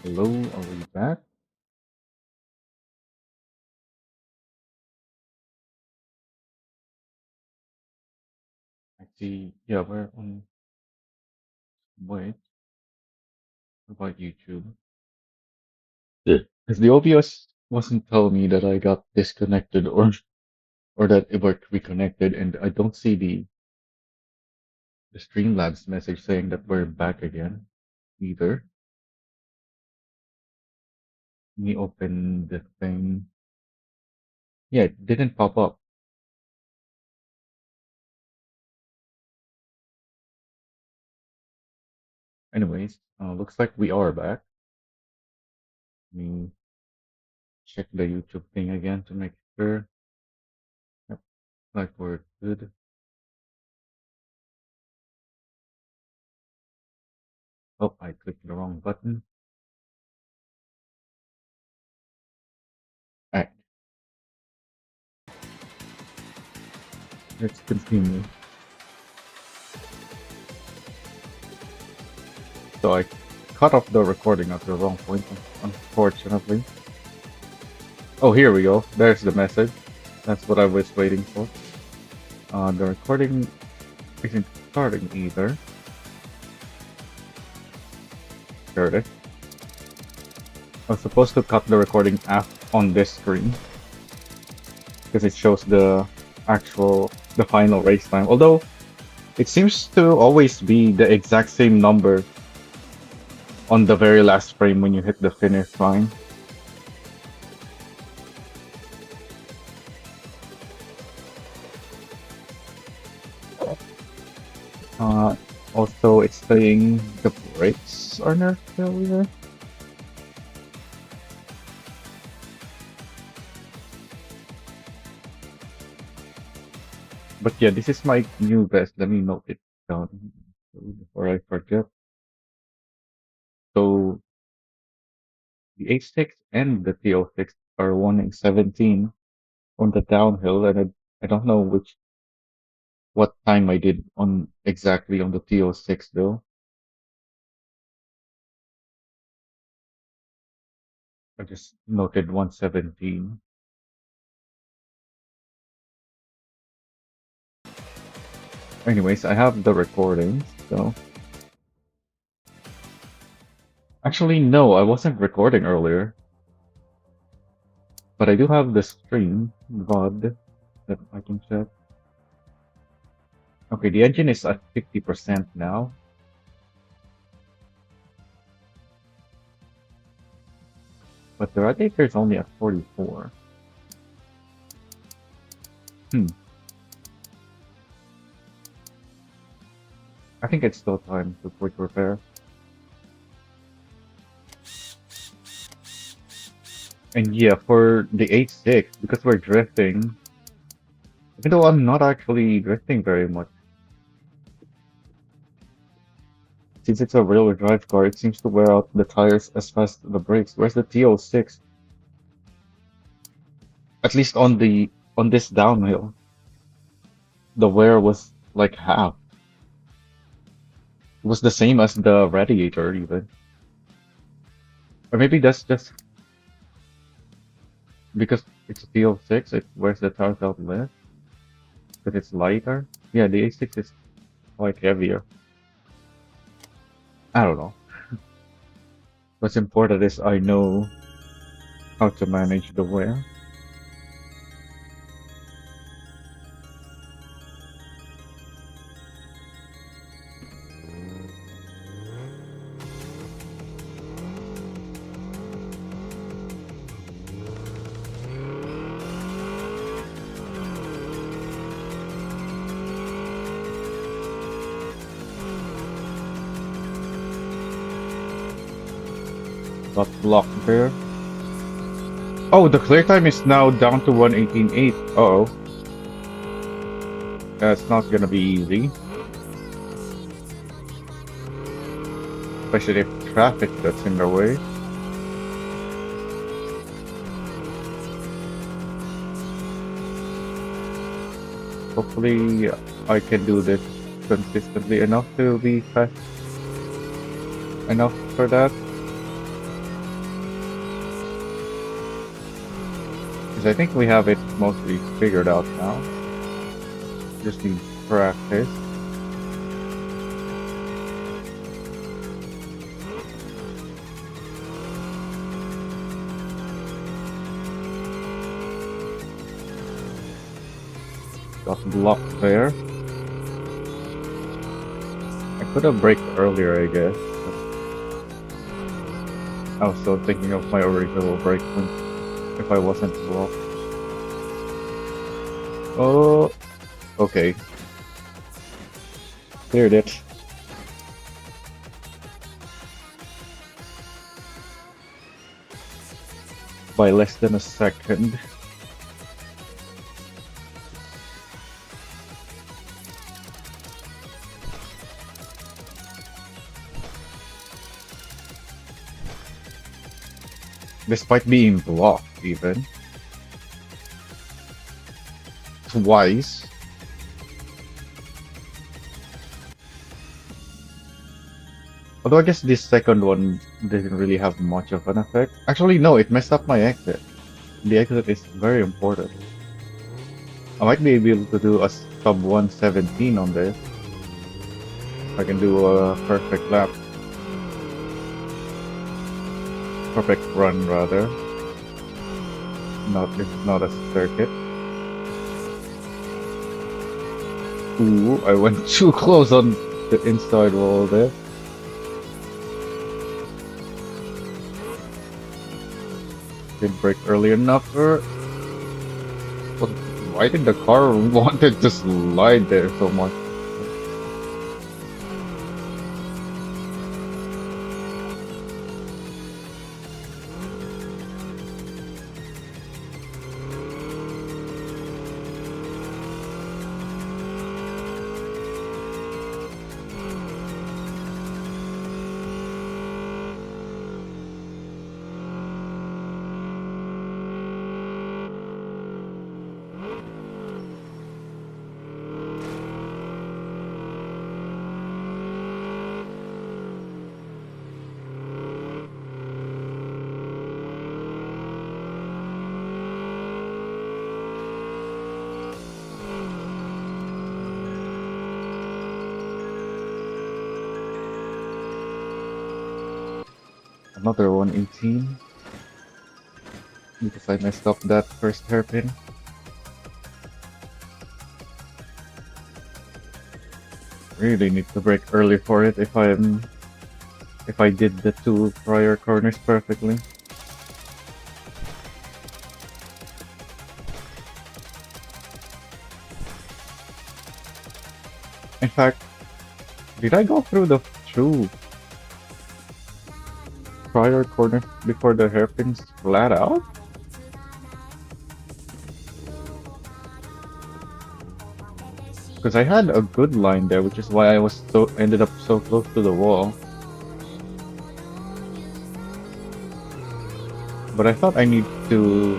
Hello, are we back? I see. Yeah, we're on. Wait, what about YouTube? Because the OBS wasn't telling me that I got disconnected or that it were reconnected, and I don't see the Streamlabs message saying that we're back again either. Let me open the thing. Yeah, it didn't pop up. Anyways, looks like we are back. Let me check the YouTube thing again to make sure. Yep, like we're good. Oh, I clicked the wrong button. Alright, let's continue. So I cut off the recording at the wrong point, unfortunately. Oh, here we go. There's the message. That's what I was waiting for. The recording isn't starting either. There it is. I was supposed to cut the recording on this screen because it shows the final race time. Although it seems to always be the exact same number on the very last frame when you hit the finish line. Also, it's saying the brakes are near failure. But yeah, this is my new vest. Let me note it down before I forget. So the H6 and the T06 are wanting 17 on the downhill, and I don't know what time I did on exactly on the T06 though. I just noted 117. Anyways, I have the recordings, so actually no, I wasn't recording earlier. But I do have the stream VOD that I can check. Okay, the engine is at 50% now. But the radiator is only at 44. I think it's still time to quick repair. And yeah, for the H6, because we're drifting, even though I'm not actually drifting very much, since it's a real drive car, it seems to wear out the tires as fast as the brakes. Where's the T06? At least on this downhill, the wear was like half. It was the same as the radiator even. Or maybe that's just because it's a T06, it wears the tires out less. Because it's lighter. Yeah, the A6 is quite heavier. I don't know. What's important is I know how to manage the wear. Got blocked there. Oh, the clear time is now down to 1:18.8. Uh-oh. That's not gonna be easy. Especially if traffic gets in the way. Hopefully I can do this consistently enough to be fast enough for that. Because I think we have it mostly figured out now. Just need practice. Got blocked there. I could have braked earlier, I guess. I was still thinking of my original brake point if I wasn't blocked. Oh, okay. Cleared it. By less than a second. Despite being blocked, even. Twice. Although I guess this second one didn't really have much of an effect. Actually, no, it messed up my exit. The exit is very important. I might be able to do a sub 117 on this. I can do a perfect lap. Perfect run, rather. Not a circuit. Ooh, I went too close on the inside wall there. Didn't brake early enough, or why did the car wanted to slide there so much? Another 118. Because I messed up that first hairpin. Really need to brake early for it if I did the two prior corners perfectly. In fact, did I go through the two prior corner before the hairpins flat out? Because I had a good line there, which is why I ended up so close to the wall. But I thought I need to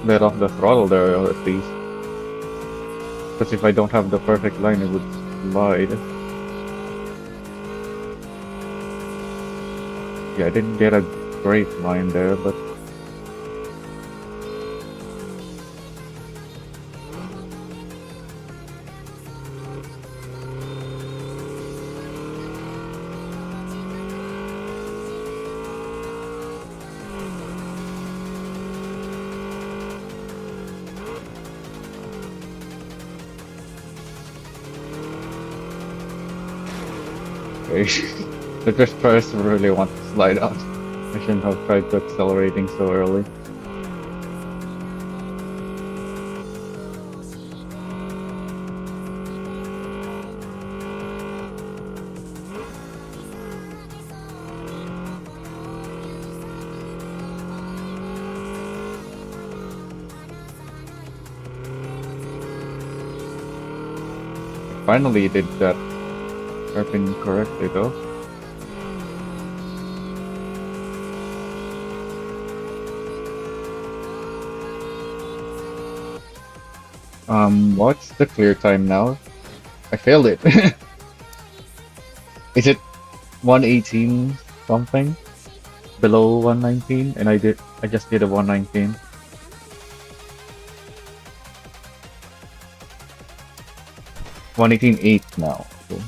let off the throttle there at least. Because if I don't have the perfect line, it would slide. Yeah, I didn't get a great line there, but okay. The drift cars really want to slide out. I shouldn't have tried to accelerating so early. Finally did that hairpin correctly though. What's the clear time now? I failed it. Is it 118 something? Below 119? And I I just did a 119. $118.8 now. Okay.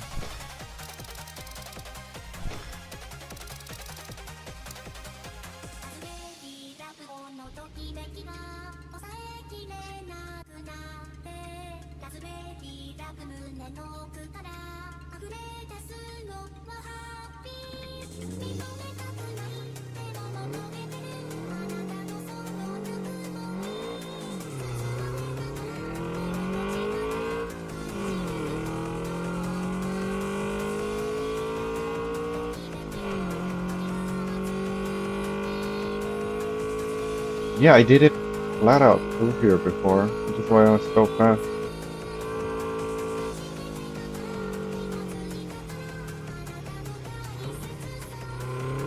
Yeah, I did it flat out through here before, which is why I was so fast.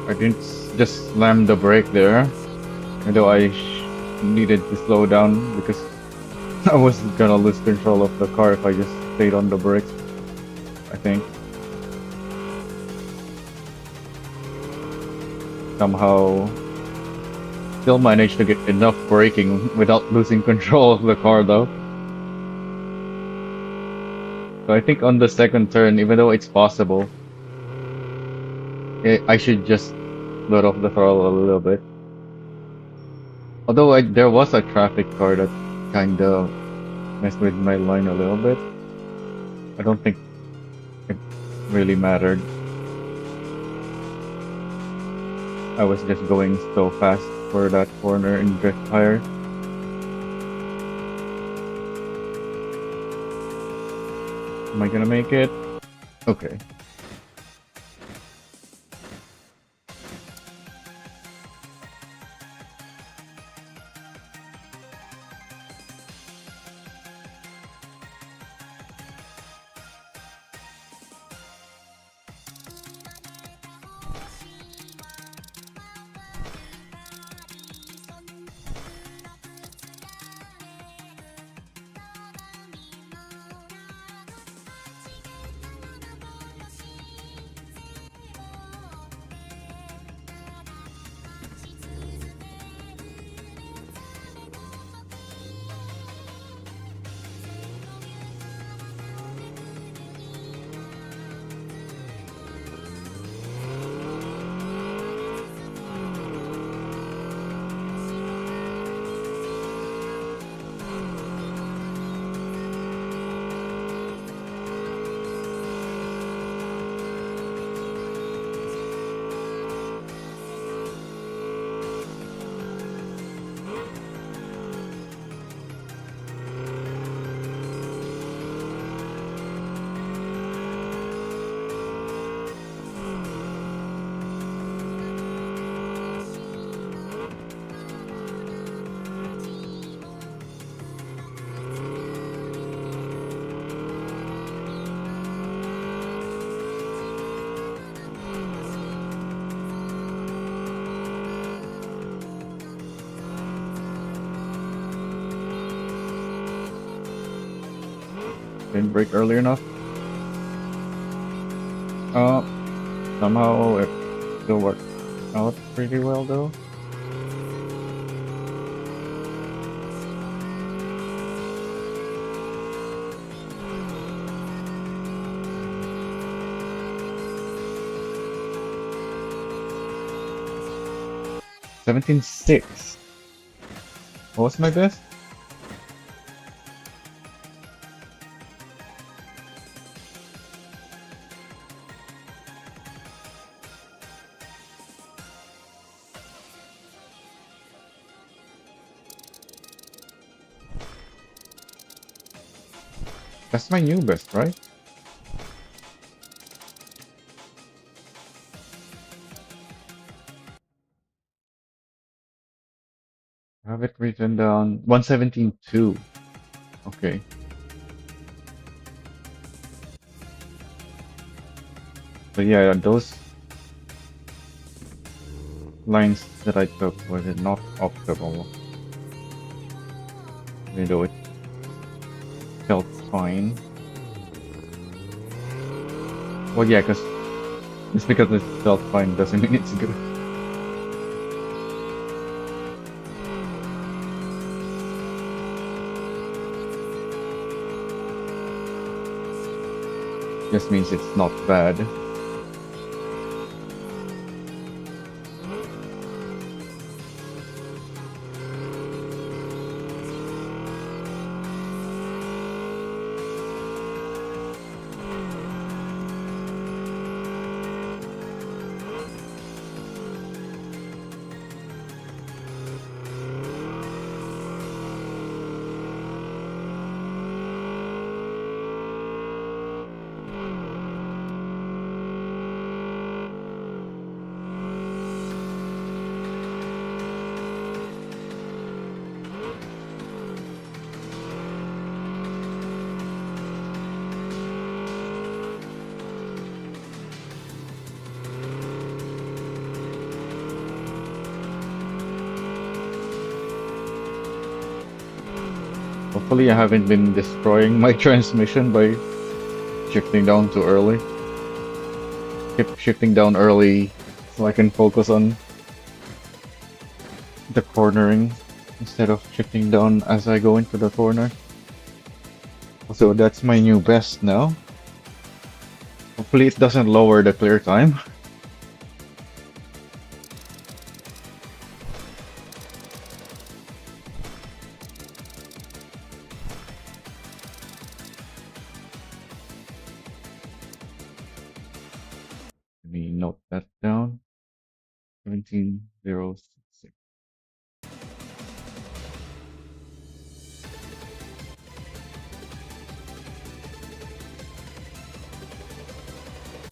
I didn't just slam the brake there, although I needed to slow down because I was gonna lose control of the car if I just stayed on the brakes, I think. Somehow still managed to get enough braking without losing control of the car though. So I think on the second turn, even though it's possible, I should just let off the throttle a little bit. Although there was a traffic car that kinda messed with my line a little bit. I don't think it really mattered. I was just going so fast for that corner in drift higher. Am I gonna make it? Okay. Didn't brake early enough. Somehow it still worked out pretty well though. $17.6. What was my best? That's my new best, right? I have it written down 117.2. Okay. But yeah, those lines that I took were not optimal. Even though it felt fine. Well, yeah, just because it felt fine doesn't mean it's good. Just means it's not bad. Hopefully I haven't been destroying my transmission by shifting down too early. Keep shifting down early so I can focus on the cornering instead of shifting down as I go into the corner. So that's my new best now. Hopefully it doesn't lower the clear time. Let me note that down. 17.066.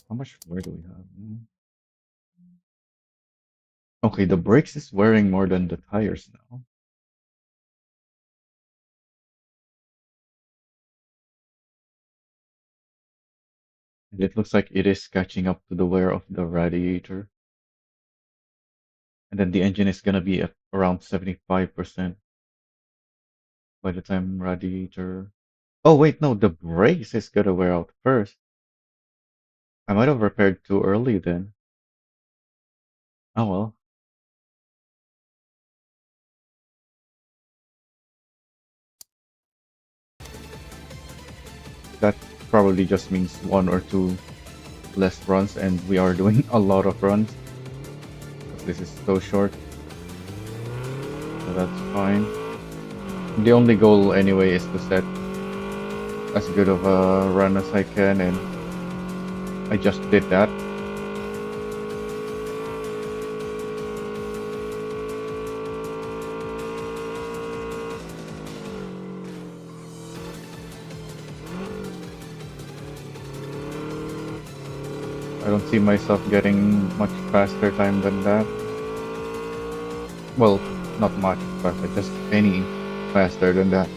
How much wear do we have? Okay, the brakes is wearing more than the tires now. And it looks like it is catching up to the wear of the radiator. And then the engine is gonna be at around 75% by the time radiator. Oh wait, no, the brakes is gonna wear out first. I might have repaired too early then. Oh well. That probably just means one or two less runs, and we are doing a lot of runs. This is so short. So that's fine. The only goal anyway is to set as good of a run as I can, and I just did that. I don't see myself getting much faster time than that. Well, not much faster, just any faster than that.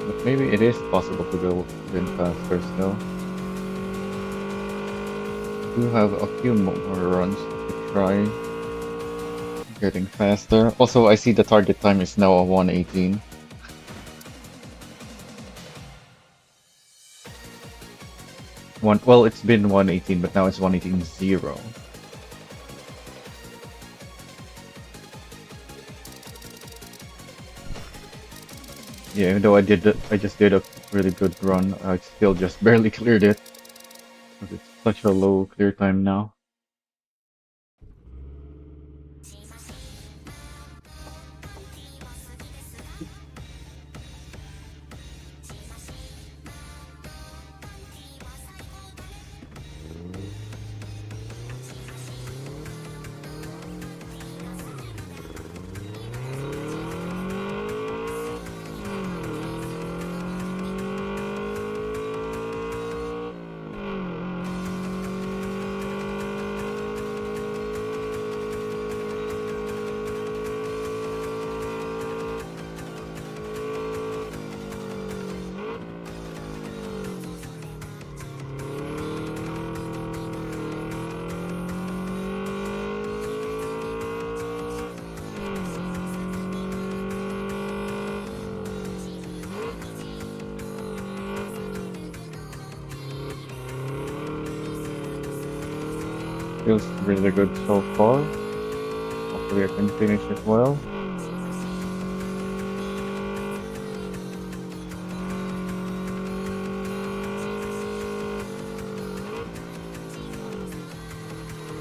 But maybe it is possible to go even faster still. We have a few more runs to try getting faster. Also, I see the target time is now a 118. Well, it's been 118, but now it's 118.0. Yeah, even though I just did a really good run, I still just barely cleared it. Because it's such a low clear time now. Feels really good so far. Hopefully I can finish it well.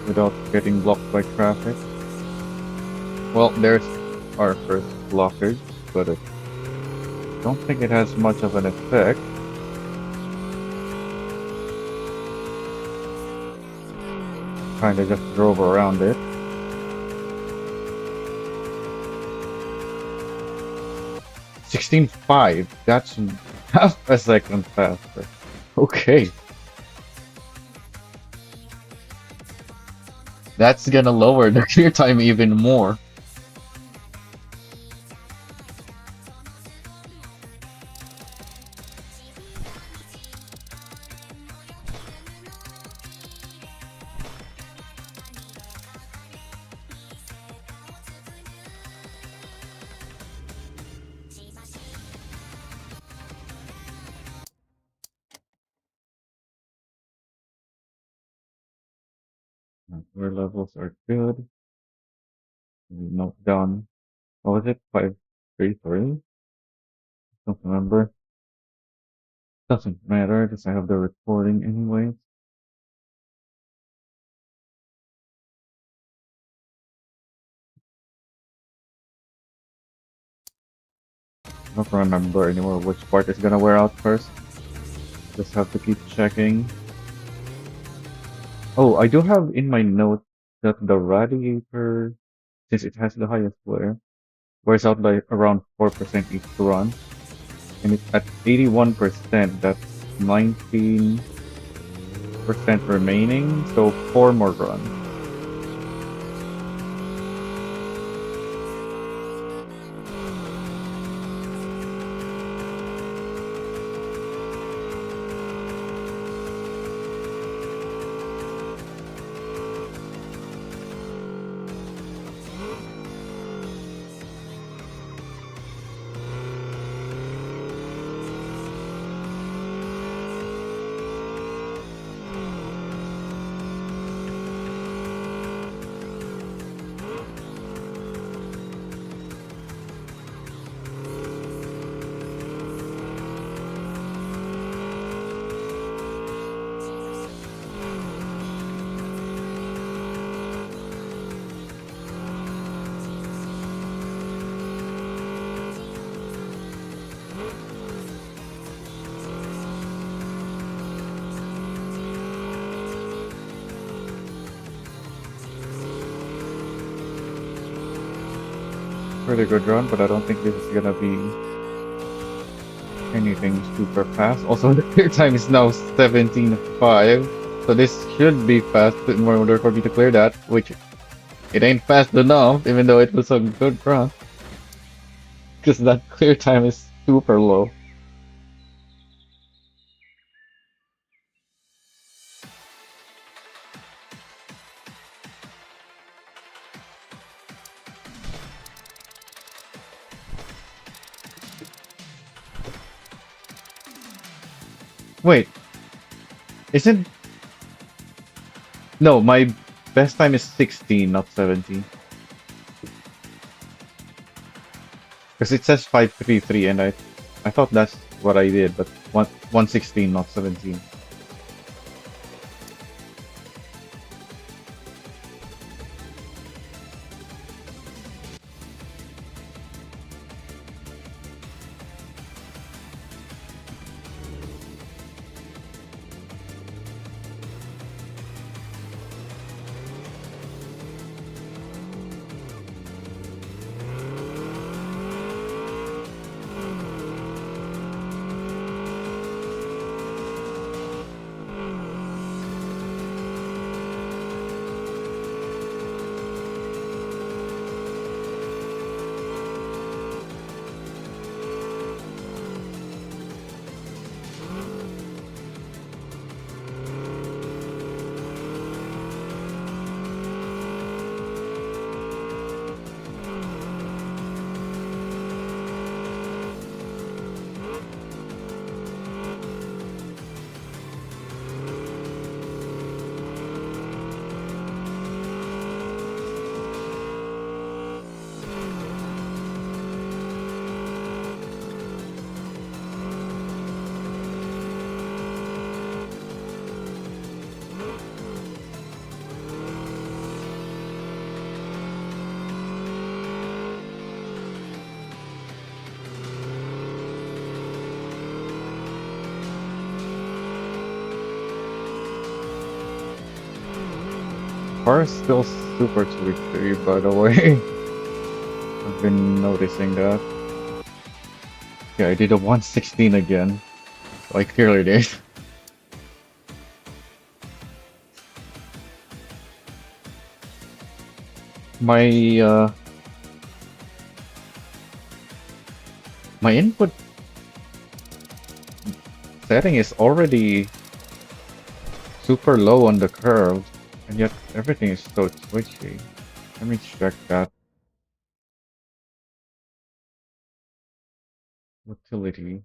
Without getting blocked by traffic. Well, there's our first blockage, but I don't think it has much of an effect. Kinda just drove around it. 16.5. That's half a second faster. Okay. That's gonna lower the clear time even more. Our levels are good. Note down. What was it? 533? Don't remember. Doesn't matter because I have the recording anyway. I don't remember anymore which part is gonna wear out first. Just have to keep checking. Oh, I do have in my note that the radiator, since it has the highest wear, wears out by around 4% each run. And it's at 81%, that's 19% remaining, so 4 more runs. Pretty good run, but I don't think this is gonna be anything super fast. Also, the clear time is now 17.5, so this should be fast in order for me to clear that, which it ain't fast enough, even though it was a good run. Because that clear time is super low. Wait, isn't... No, my best time is 16, not 17. Because it says 533 and I thought that's what I did, but 116, not 17. car is still super twitchy, by the way. I've been noticing that. Yeah, I did a 116 again. So I clearly did. My my input setting is already super low on the curve, and yet everything is so twitchy. Let me check that. Utility.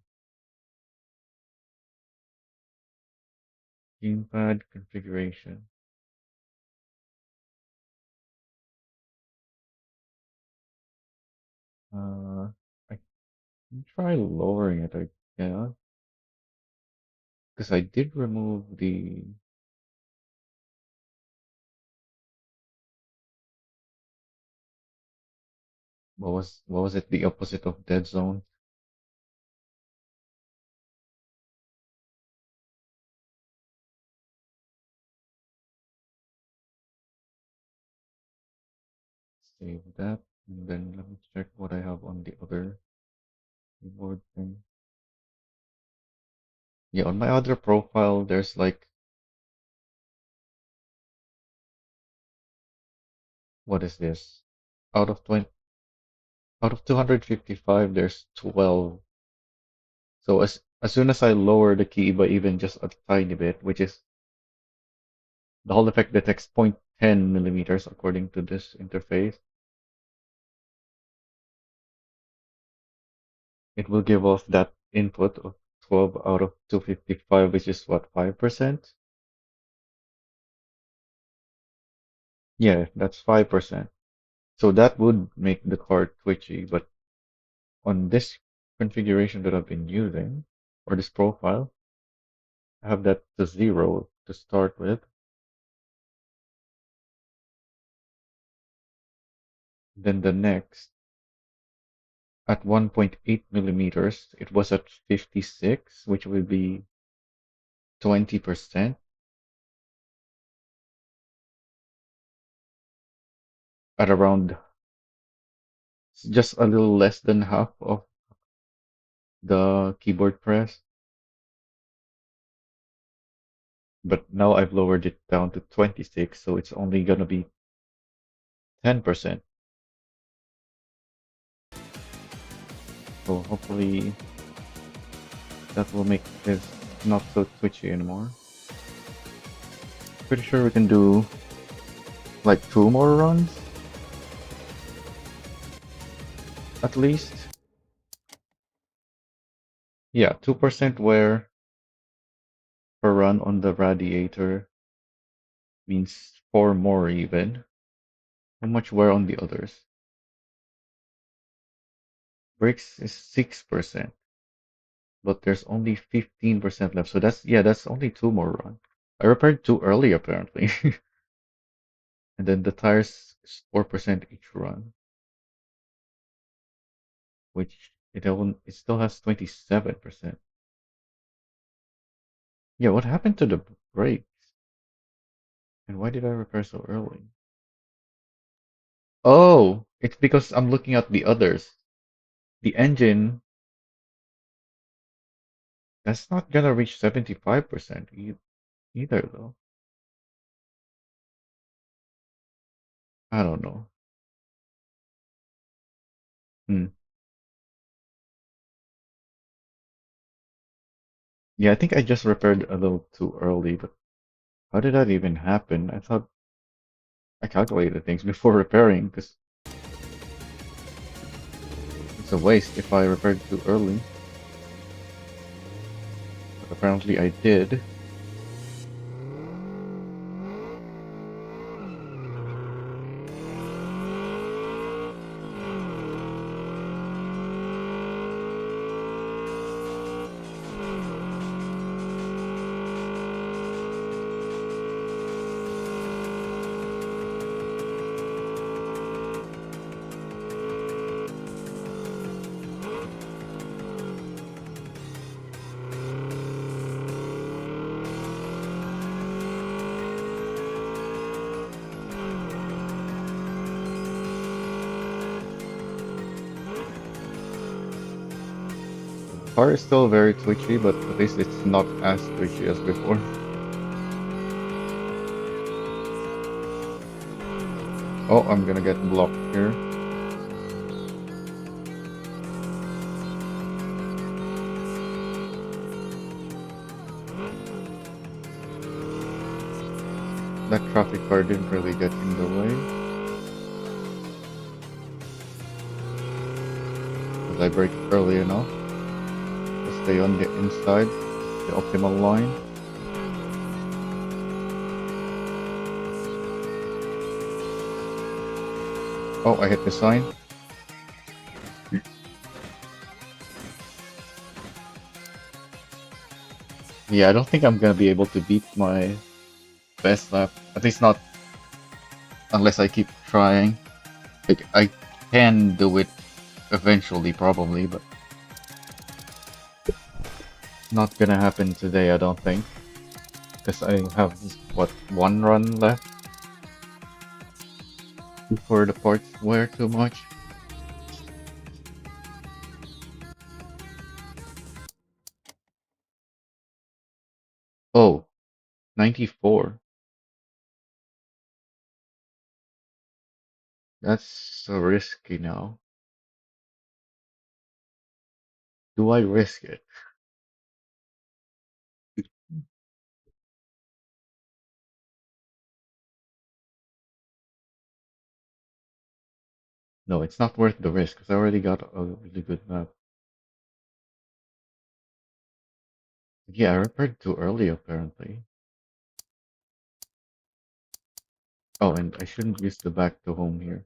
Gamepad configuration. I can try lowering it, I guess. Because I did remove the... What was it? The opposite of dead zone? Save that. And then let me check what I have on the other keyboard thing. Yeah, on my other profile, there's like, what is this? Out of 20, out of 255, there's 12. So as soon as I lower the key by even just a tiny bit, which is the Hall effect detects 0.10 millimeters according to this interface, it will give off that input of 12 out of 255, which is what, 5%? Yeah, that's 5%. So that would make the card twitchy, but on this configuration that I've been using, or this profile, I have that to 0 to start with. Then the next, at 1.8 millimeters, it was at 56, which would be 20%. At around just a little less than half of the keyboard press. But now I've lowered it down to 26, so it's only gonna be 10%. So hopefully that will make this not so twitchy anymore. Pretty sure we can do like 2 more runs at least. Yeah, 2% wear per run on the radiator means 4 more even. How much wear on the others? Brakes is 6%, but there's only 15% left. So that's only 2 more runs. I repaired too early apparently. And then the tires is 4% each run, which it still has 27%. Yeah, what happened to the brakes? And why did I repair so early? Oh, it's because I'm looking at the others. The engine, that's not gonna reach 75% either though. I don't know. Hmm. Yeah, I think I just repaired a little too early, but how did that even happen? I thought I calculated things before repairing, because it's a waste if I repaired too early. But apparently I did. Car is still very twitchy, but at least it's not as twitchy as before. Oh, I'm gonna get blocked here. That traffic car didn't really get in the way. Because I brake early enough to stay on the inside, the optimal line. Oh, I hit the sign. Yeah, I don't think I'm gonna be able to beat my best lap. At least not unless I keep trying. Like, I can do it eventually, probably, but not gonna happen today, I don't think. Because I have, what, one run left before the parts wear too much. Oh, 94. That's so risky now. Do I risk it? No, it's not worth the risk because I already got a really good map. Yeah, I repaired too early apparently. Oh, and I shouldn't use the back to home here.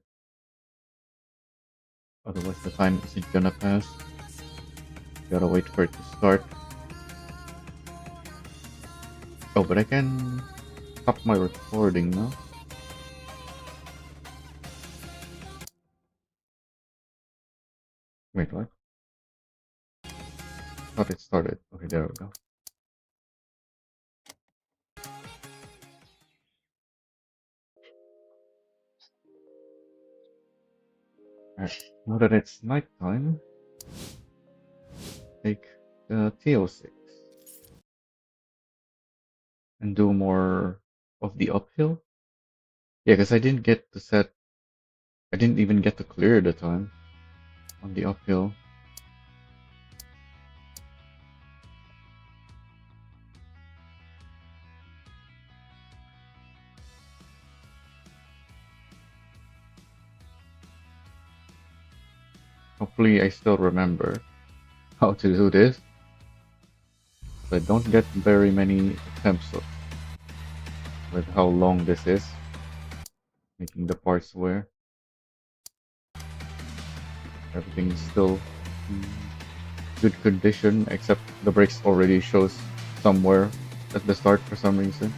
Otherwise the time isn't gonna pass. Gotta wait for it to start. Oh, but I can stop my recording now. Wait, what? Thought it started. Okay, there we go. Alright, now that it's nighttime, take the T06 and do more of the uphill. Yeah, because I didn't even get to clear the time on the uphill. Hopefully I still remember how to do this. So I don't get very many attempts with how long this is. Making the parts wear. Everything is still in good condition, except the brakes already shows somewhere at the start for some reason.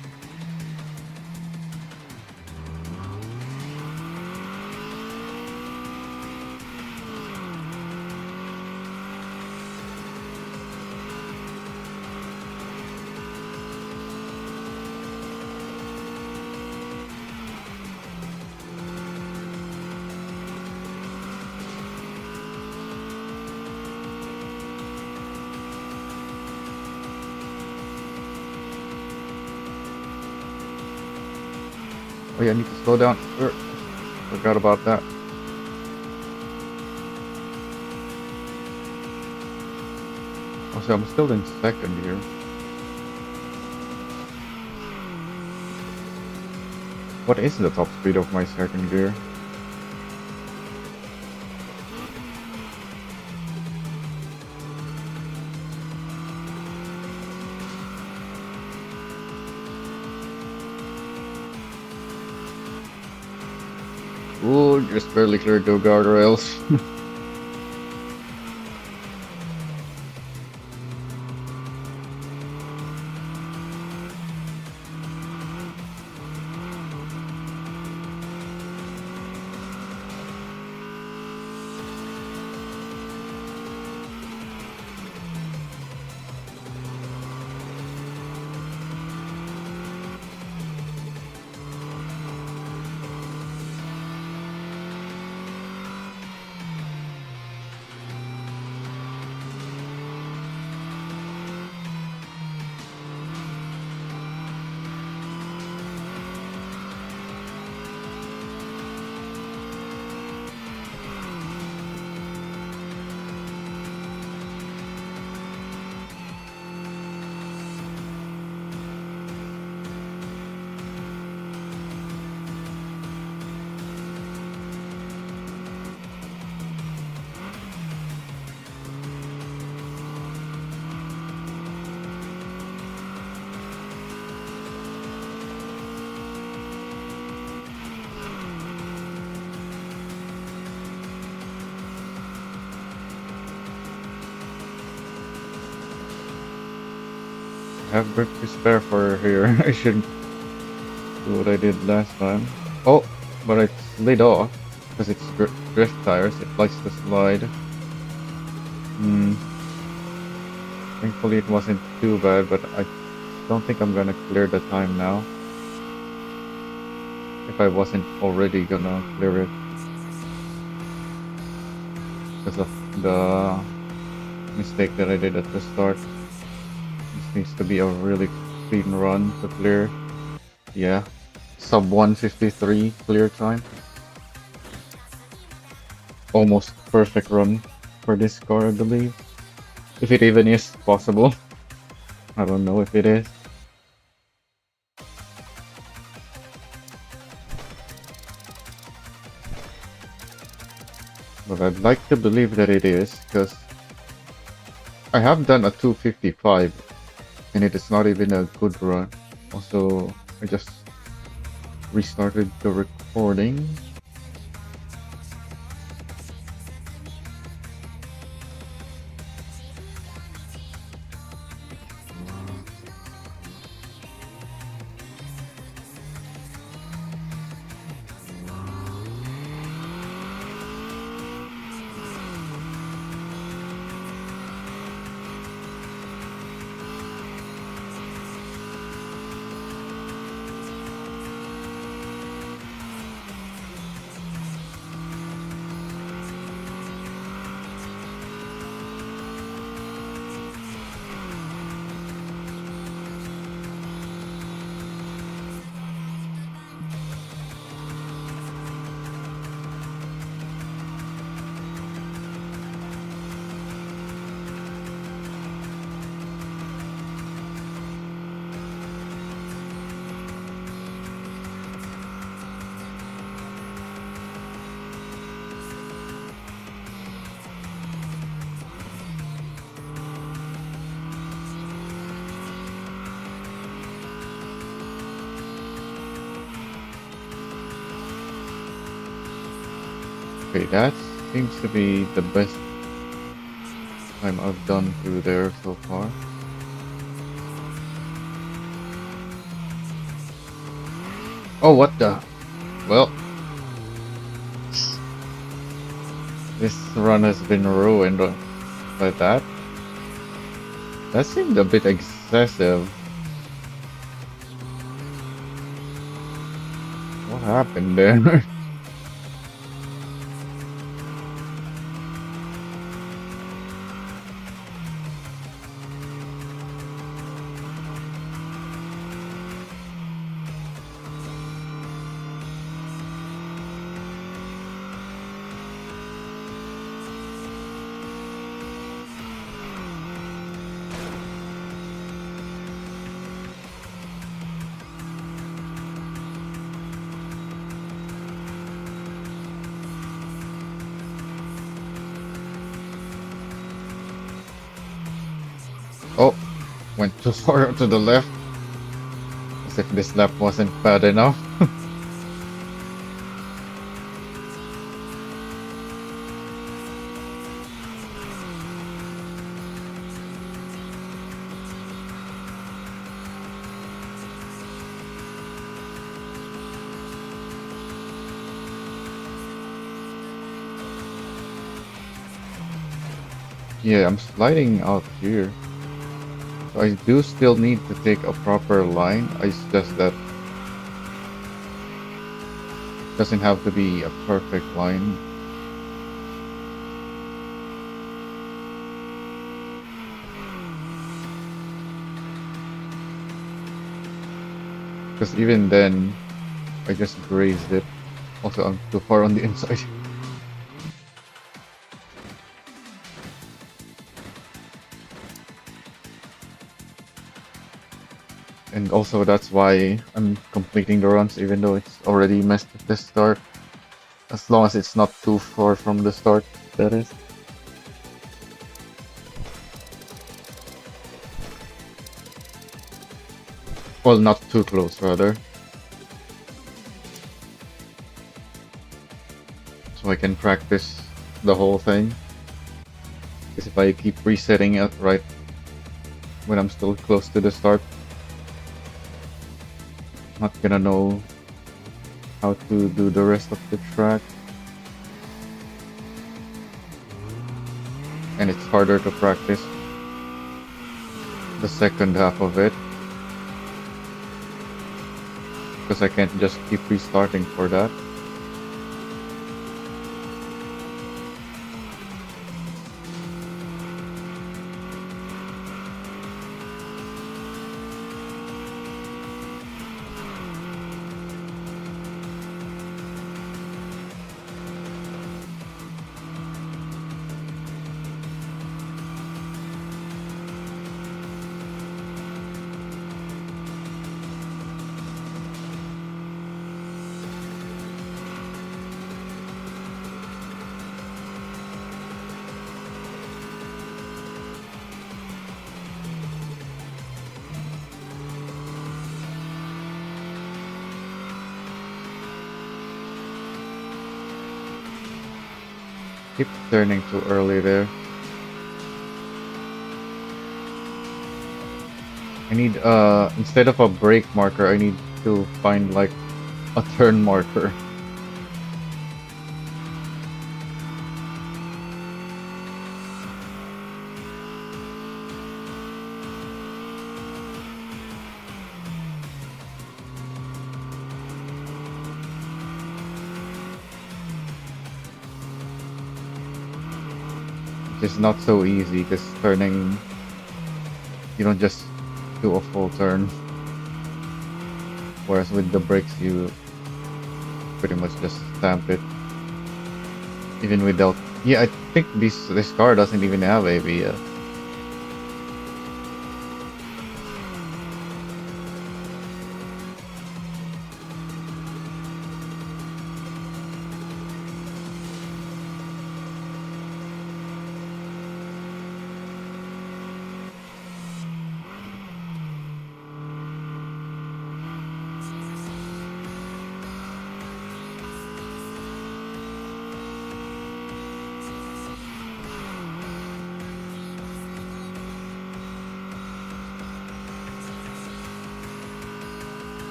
Oh yeah, I need to slow down. Forgot about that. Also, I'm still in second here. What is the top speed of my second gear? Ooh, just barely cleared the guardrails. have grip to spare for here. I shouldn't do what I did last time. Oh, but it slid off because it's drift tires. It likes to slide. Thankfully it wasn't too bad, but I don't think I'm gonna clear the time now. If I wasn't already gonna clear it. Because of the mistake that I did at the start. This needs to be a really clean run to clear. Yeah. Sub 153 clear time. Almost perfect run for this car, I believe. If it even is possible. I don't know if it is. But I'd like to believe that it is, because I have done a 255 and it is not even a good run. Also, I just restarted the recording. Okay, that seems to be the best time I've done through there so far. Oh, what the? Well, this run has been ruined by that. That seemed a bit excessive. What happened there? Oh, went too far to the left. As if this lap wasn't bad enough. Yeah, I'm sliding out here. I do still need to take a proper line. It's just that it doesn't have to be a perfect line. Because even then, I just grazed it. Also, I'm too far on the inside. And also that's why I'm completing the runs even though it's already messed at the start. As long as it's not too far from the start, that is. Well, not too close, rather. So I can practice the whole thing. Because if I keep resetting it right when I'm still close to the start. Not gonna know how to do the rest of the track. And it's harder to practice the second half of it. Because I can't just keep restarting for that. Keep turning too early there. I need, instead of a brake marker, I need to find like a turn marker. It's not so easy because turning, you don't just do a full turn. Whereas with the brakes, you pretty much just stamp it. Even without, yeah, I think this car doesn't even have ABS.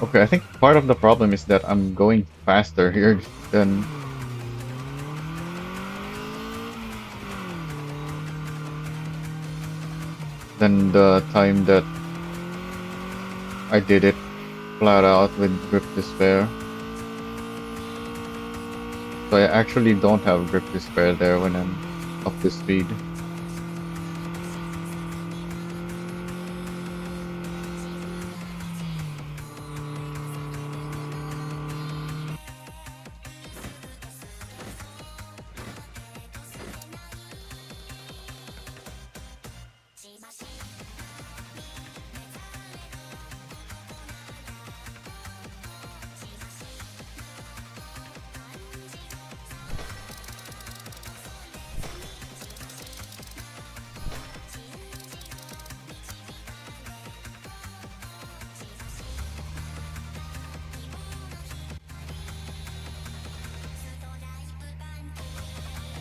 Okay, I think part of the problem is that I'm going faster here than the time that I did it flat out with grip to spare. So I actually don't have grip to spare there when I'm up to speed.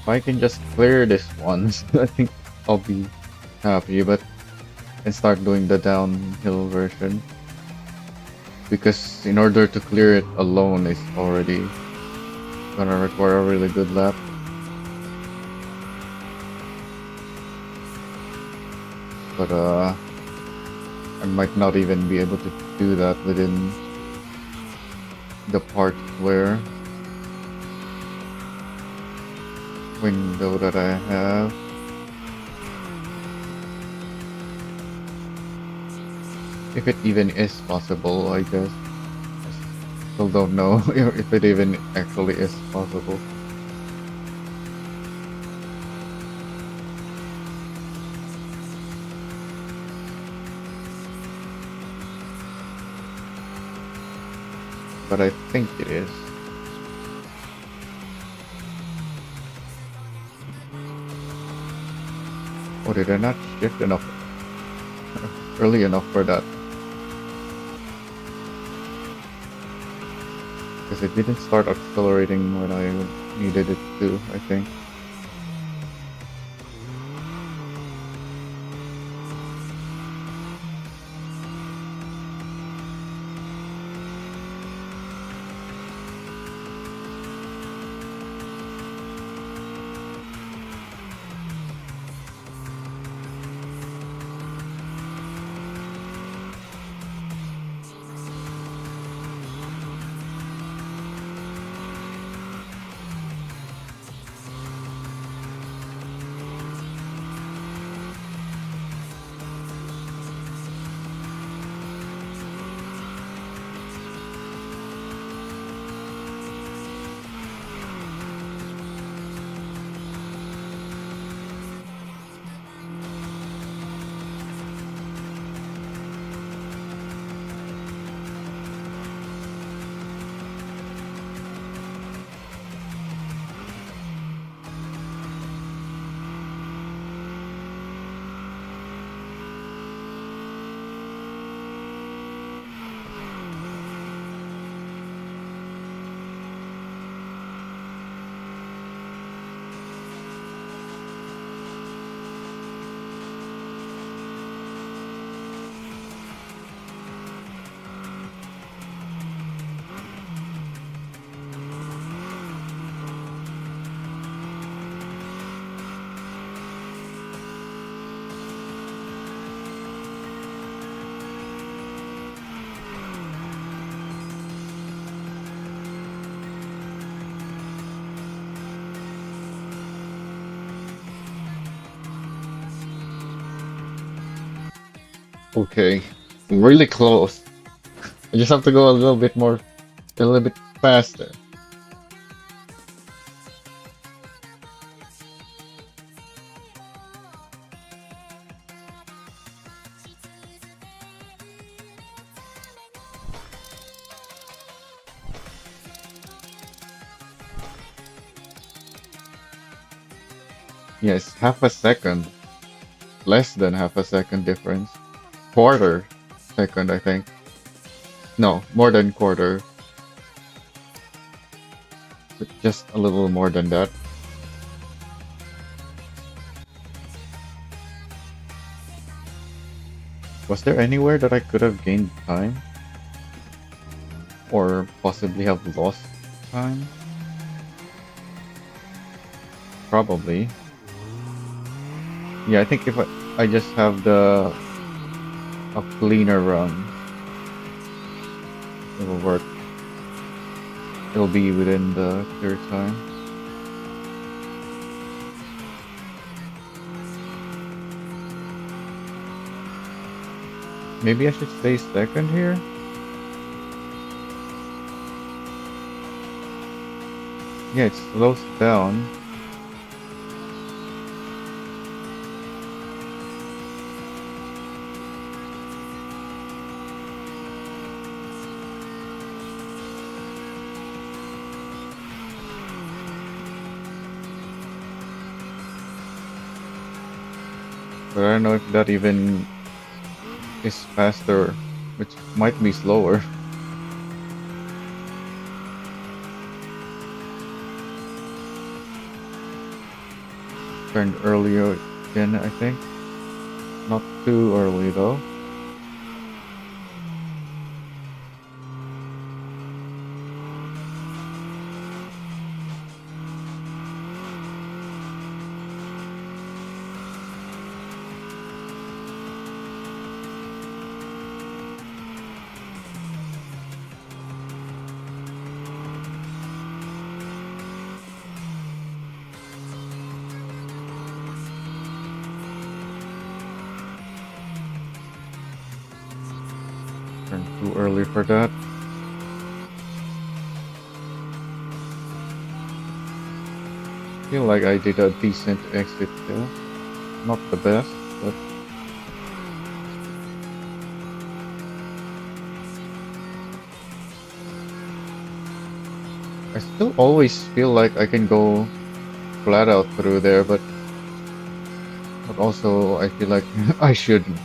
If I can just clear this once, I think I'll be happy, but and start doing the downhill version. Because in order to clear it alone is already gonna require a really good lap. But I might not even be able to do that within the part where window that I have. If it even is possible, I guess. Still don't know if it even actually is possible. But I think it is. Oh, did I not shift enough early enough for that? Because it didn't start accelerating when I needed it to, I think. Okay, I'm really close. I just have to go a little bit more, a little bit faster. Yes, half a second. Less than half a second difference. Quarter second, I think. No, more than quarter. But just a little more than that. Was there anywhere that I could have gained time? Or possibly have lost time? Probably. Yeah, I think if I just have a cleaner run, it'll work. It'll be within the clear time. Maybe I should stay second here? Yeah, it slows down. But I don't know if that even is faster, which might be slower. Turned earlier again, I think. Not too early though. Turned too early for that. Feel like I did a decent exit kill. Not the best, but I still always feel like I can go flat out through there, but also I feel like I shouldn't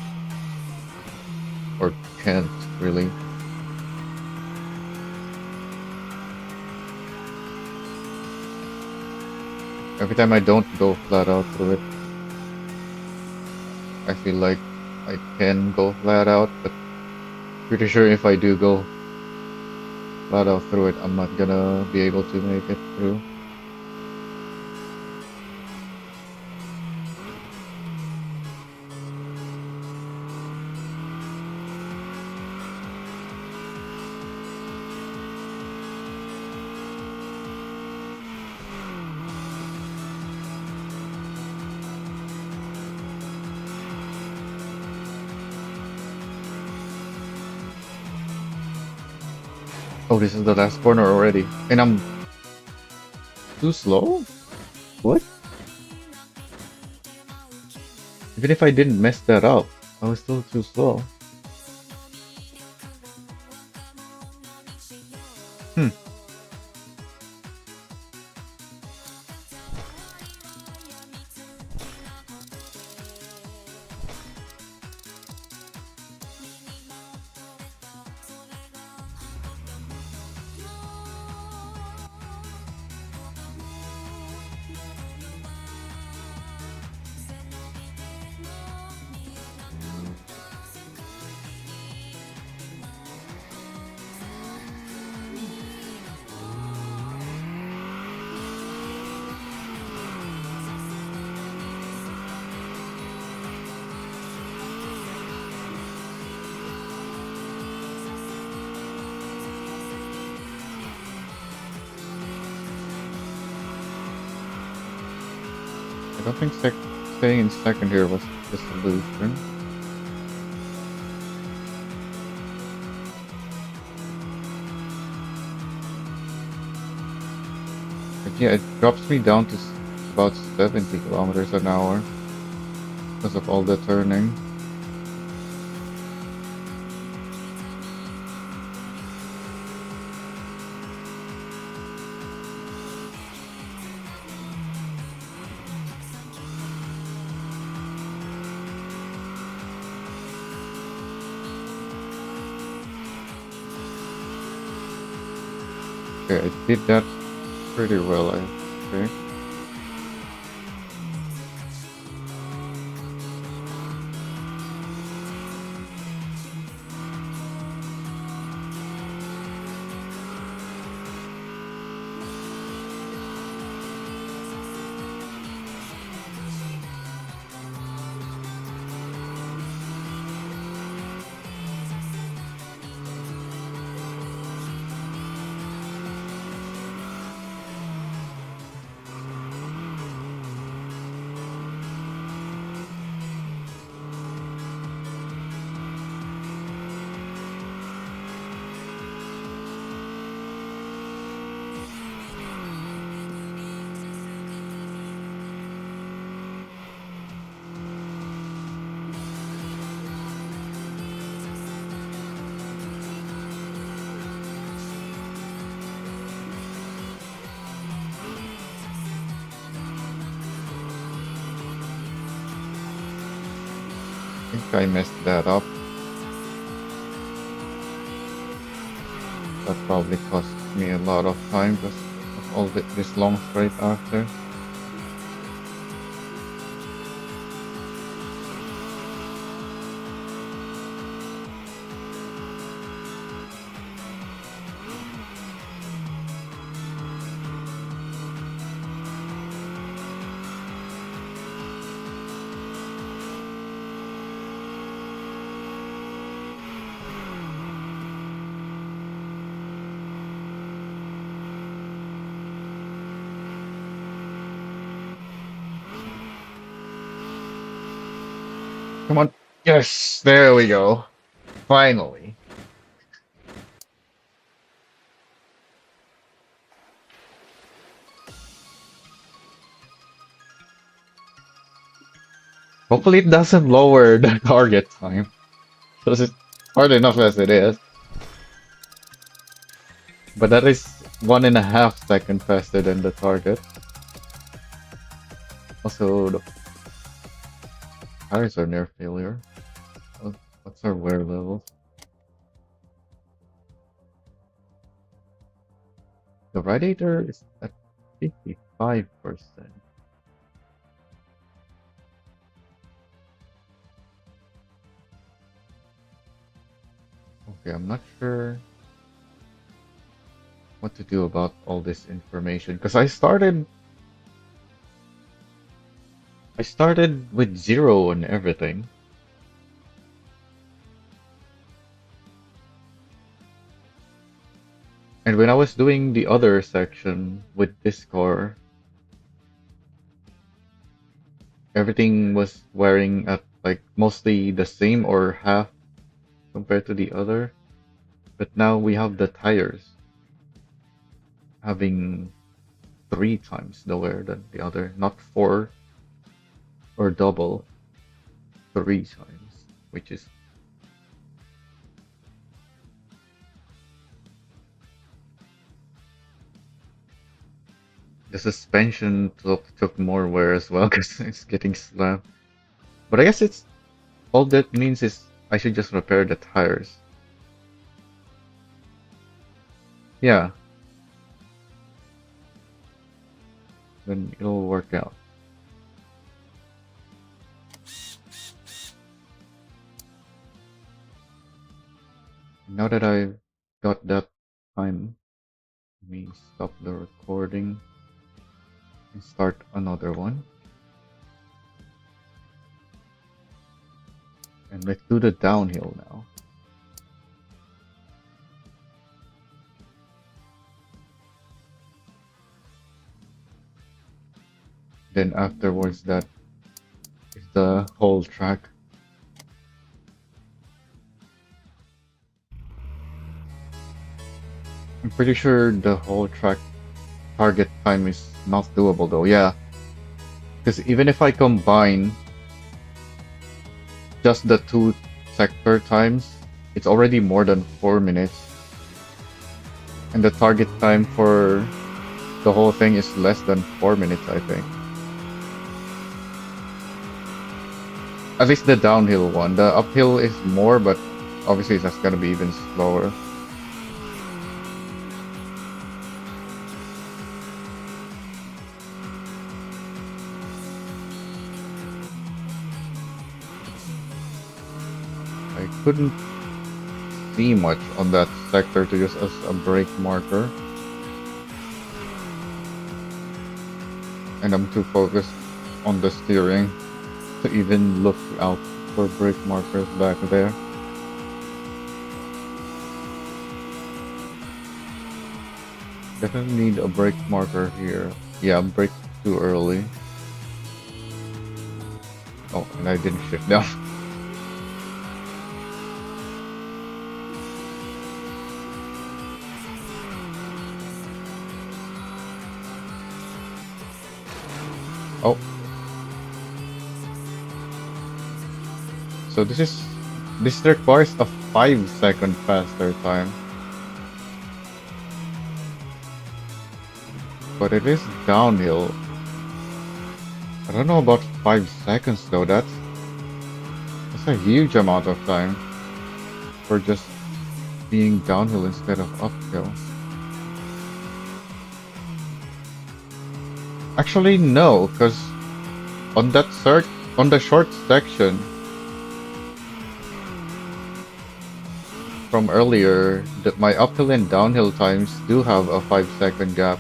or can't really. Every time I don't go flat out through it, I feel like I can go flat out, but pretty sure if I do go flat out through it, I'm not gonna be able to make it through. Oh, this is the last corner already. And I'm too slow? What? Even if I didn't mess that up, I was still too slow. Hmm. I don't think staying in second here was the solution. But yeah, it drops me down to about 70 kilometers an hour because of all the turning. Okay, I did that pretty well, I think. I think I messed that up. That probably cost me a lot of time because of all this long straight after. Come on. Yes, there we go. Finally. Hopefully it doesn't lower the target time. Because it's hard enough as it is. But that is 1.5 seconds faster than the target. Also, the tires are near failure. What's our wear level? The radiator is at 55%. Okay, I'm not sure what to do about all this information because I started with 0 on everything. And when I was doing the other section with this car, everything was wearing at like mostly the same or half compared to the other. But now we have the tires having 3 times the wear than the other, not 4 or double, 3 times, which is the suspension took more wear as well because it's getting slammed. But I guess it's all that means is I should just repair the tires. Yeah, then it'll work out. Now that I've got that time, let me stop the recording and start another one. And let's do the downhill now. Then afterwards, that is the whole track. I'm pretty sure the whole track target time is not doable though. Yeah, because even if I combine just the 2 sector times, it's already more than 4 minutes. And the target time for the whole thing is less than 4 minutes, I think. At least the downhill one. The uphill is more, but obviously that's gonna be even slower. I couldn't see much on that sector to use as a brake marker. And I'm too focused on the steering to even look out for brake markers back there. Definitely need a brake marker here. Yeah, brake too early. Oh, and I didn't shift down. Oh. So this requires a 5-second faster time. But it is downhill. I don't know about 5 seconds though. That's a huge amount of time for just being downhill instead of uphill. Actually, no, because on the short section from earlier, my uphill and downhill times do have a 5-second gap.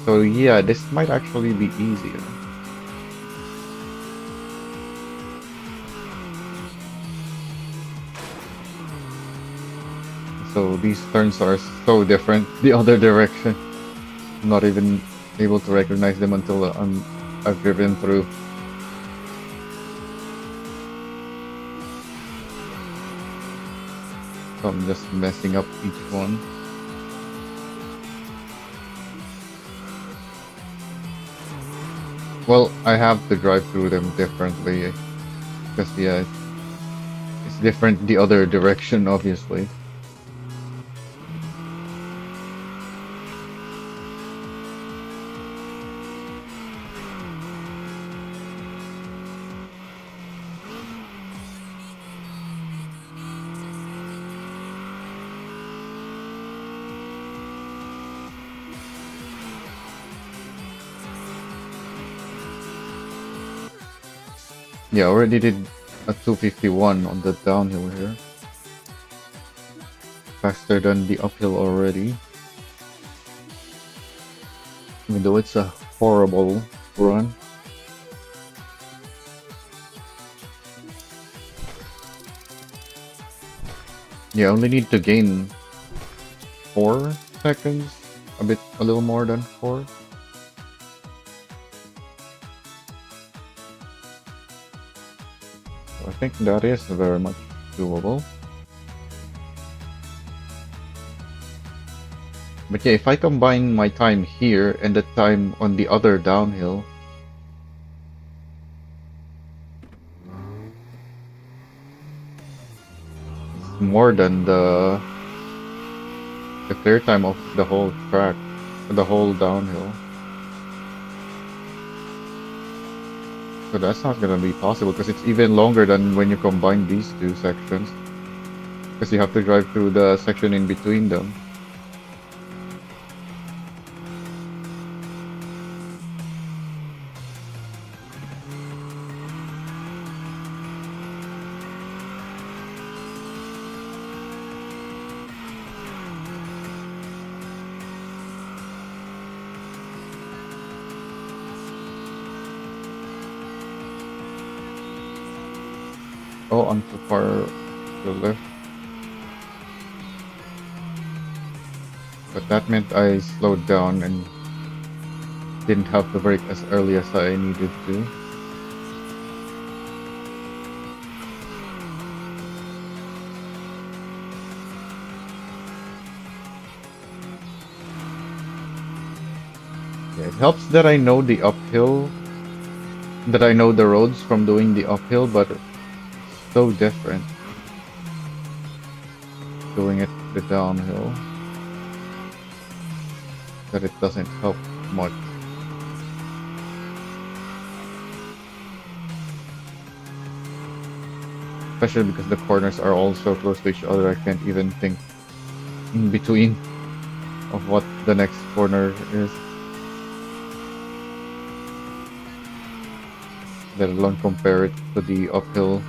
So yeah, this might actually be easier. So these turns are so different the other direction. I'm not even able to recognize them until I've driven through. So I'm just messing up each one. Well, I have to drive through them differently. Because yeah, it's different the other direction, obviously. Yeah, I already did a 251 on the downhill here. Faster than the uphill already. Even though it's a horrible run. Yeah, I only need to gain 4 seconds. A little more than 4. So I think that is very much doable. But yeah, if I combine my time here and the time on the other downhill, it's more than the clear time of the whole track, the whole downhill. So that's not gonna be possible because it's even longer than when you combine these two sections. Because you have to drive through the section in between them. Oh, I'm too far to the left. But that meant I slowed down and didn't have to brake as early as I needed to. Yeah, it helps that I know the uphill, that I know the roads from doing the uphill, but it's so different doing it the downhill that it doesn't help much. Especially because the corners are all so close to each other, I can't even think in between of what the next corner is. Let alone compare it to the uphill.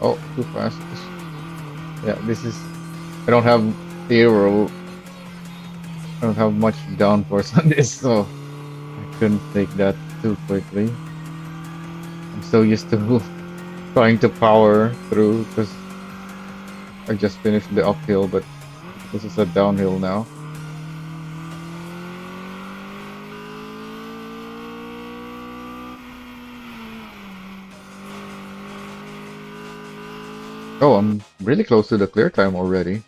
Oh, too fast. Yeah, this is... I don't have zero. I don't have much downforce on this, so I couldn't take that too quickly. I'm so used to trying to power through because I just finished the uphill, but this is a downhill now. Oh, I'm really close to the clear time already.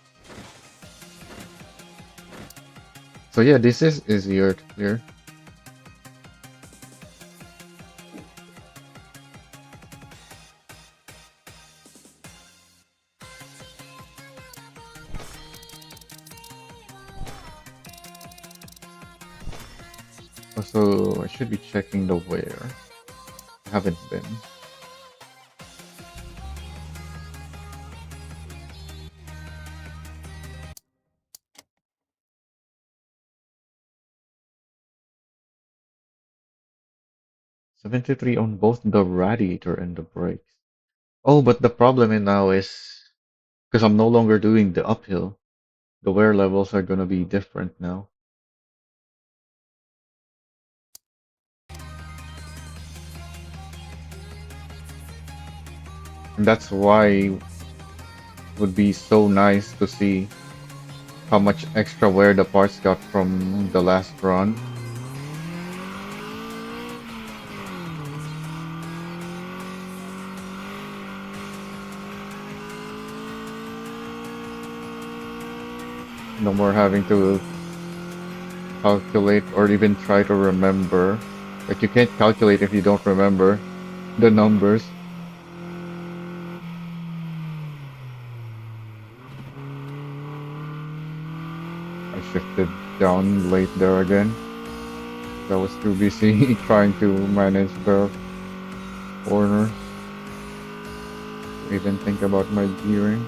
So yeah, this is easier to clear. Also, I should be checking the where. I haven't been. $73 on both the radiator and the brakes. Oh, but the problem now is because I'm no longer doing the uphill, the wear levels are gonna be different now. And that's why it would be so nice to see how much extra wear the parts got from the last run. No more having to calculate or even try to remember. Like you can't calculate if you don't remember the numbers. I shifted down late there again. I was too busy trying to manage the corner to even think about my gearing.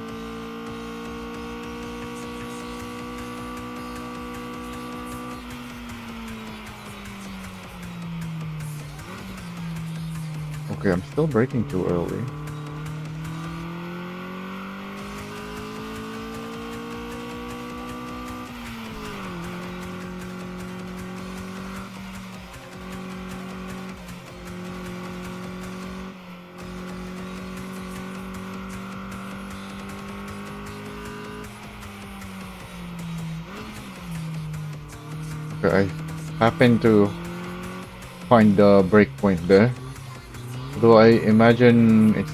Okay, I'm still braking too early. Okay, I happen to find the break point there. Though I imagine it's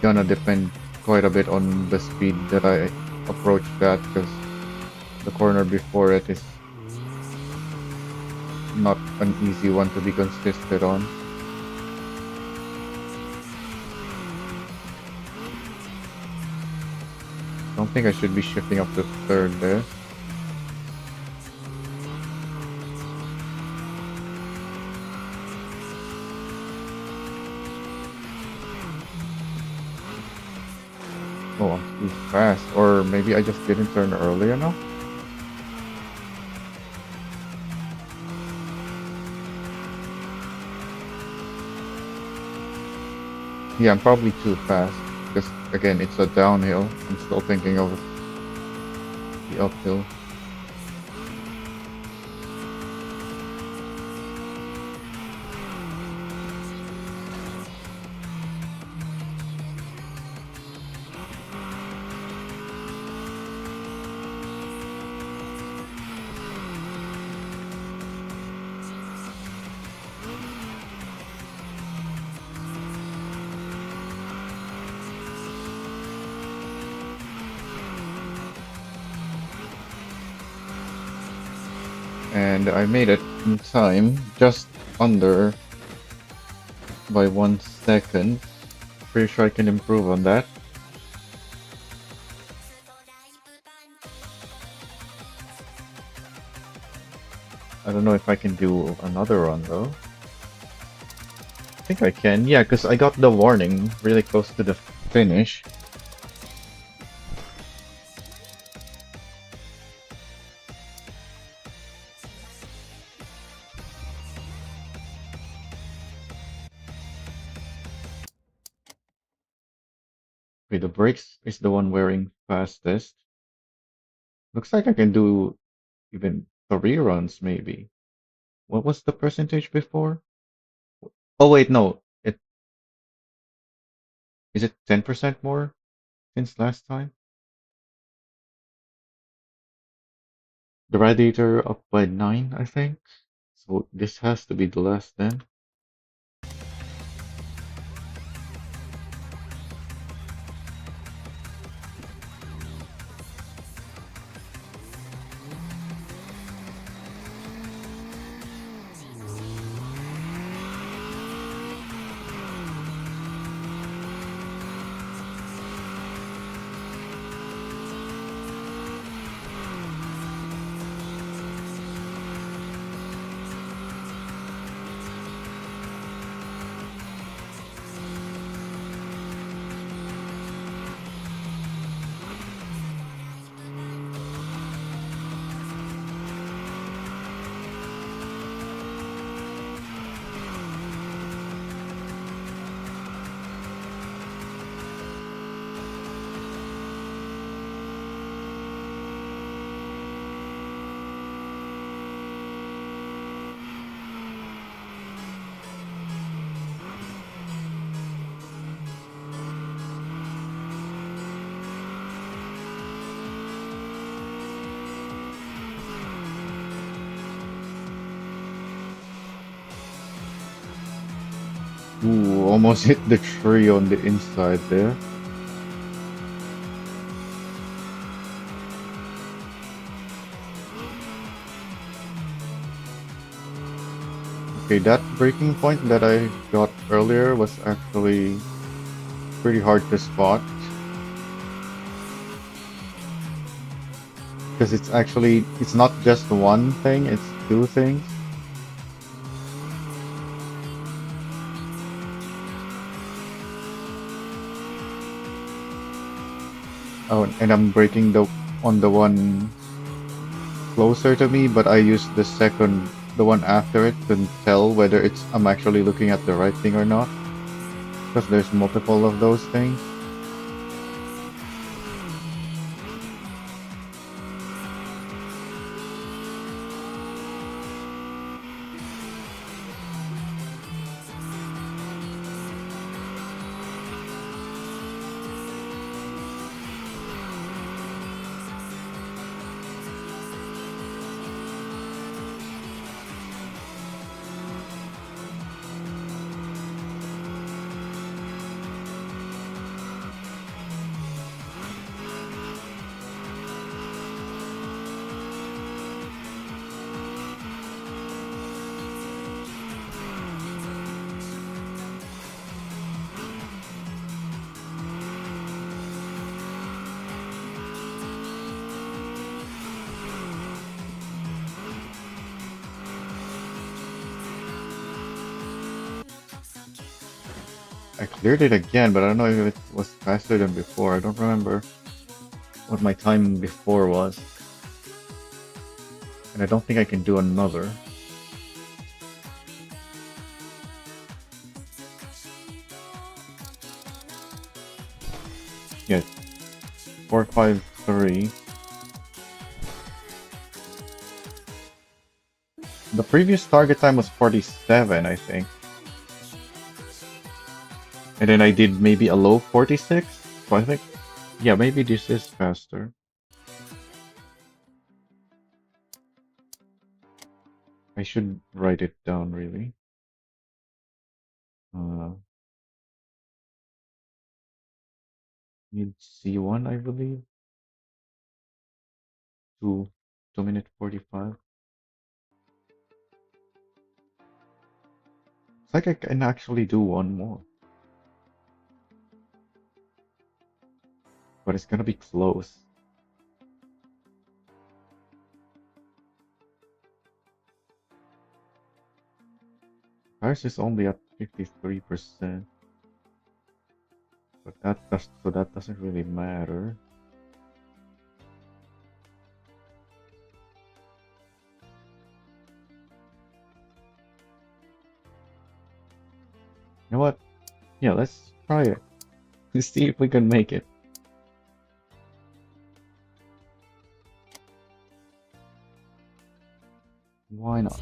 gonna depend quite a bit on the speed that I approach that, because the corner before it is not an easy one to be consistent on. I don't think I should be shifting up to third there. Oh, I'm too fast. Or maybe I just didn't turn early enough? Yeah, I'm probably too fast. Because, again, it's a downhill. I'm still thinking of the uphill. And I made it in time, just under by 1 second. Pretty sure I can improve on that. I don't know if I can do another run though. I think I can, yeah, because I got the warning really close to the finish. Okay, the brakes is the one wearing fastest. Looks like I can do even 3 runs maybe. What was the percentage before? Oh wait, no. It is it 10% more since last time? The radiator up by 9, I think. So this has to be the last then. Ooh, almost hit the tree on the inside there. Okay, that breaking point that I got earlier was actually pretty hard to spot. Because it's not just one thing, it's two things. Oh, and I'm breaking on the one closer to me, but I use the one after it to tell whether I'm actually looking at the right thing or not. Because there's multiple of those things. I cleared it again, but I don't know if it was faster than before. I don't remember what my time before was. And I don't think I can do another. Yeah, 453. The previous target time was 47, I think. And then I did maybe a low 46. So I think, yeah, maybe this is faster. I should write it down, really. Mid-C1, I believe. 2 minute 45. It's like I can actually do one more. But it's gonna be close. Ours is only at 53%. But that doesn't really matter. You know what? Yeah, let's try it. Let's see if we can make it. Why not?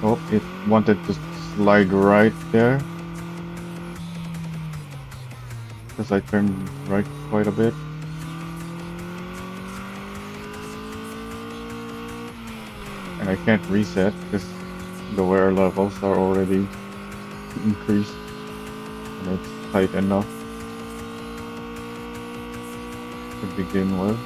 Oh, it wanted to slide right there. Because I turned right quite a bit. And I can't reset because the wear levels are already increased. And it's tight enough to begin with.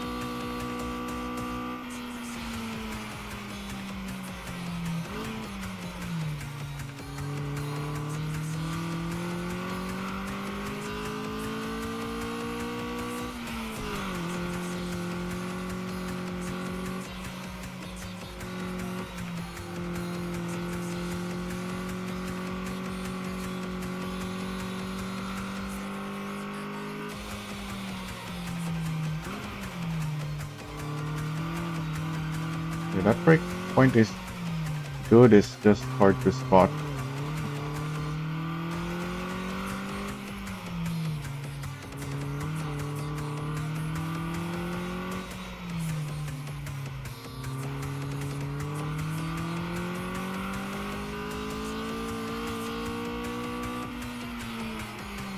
Yeah, that break point is good, it's just hard to spot.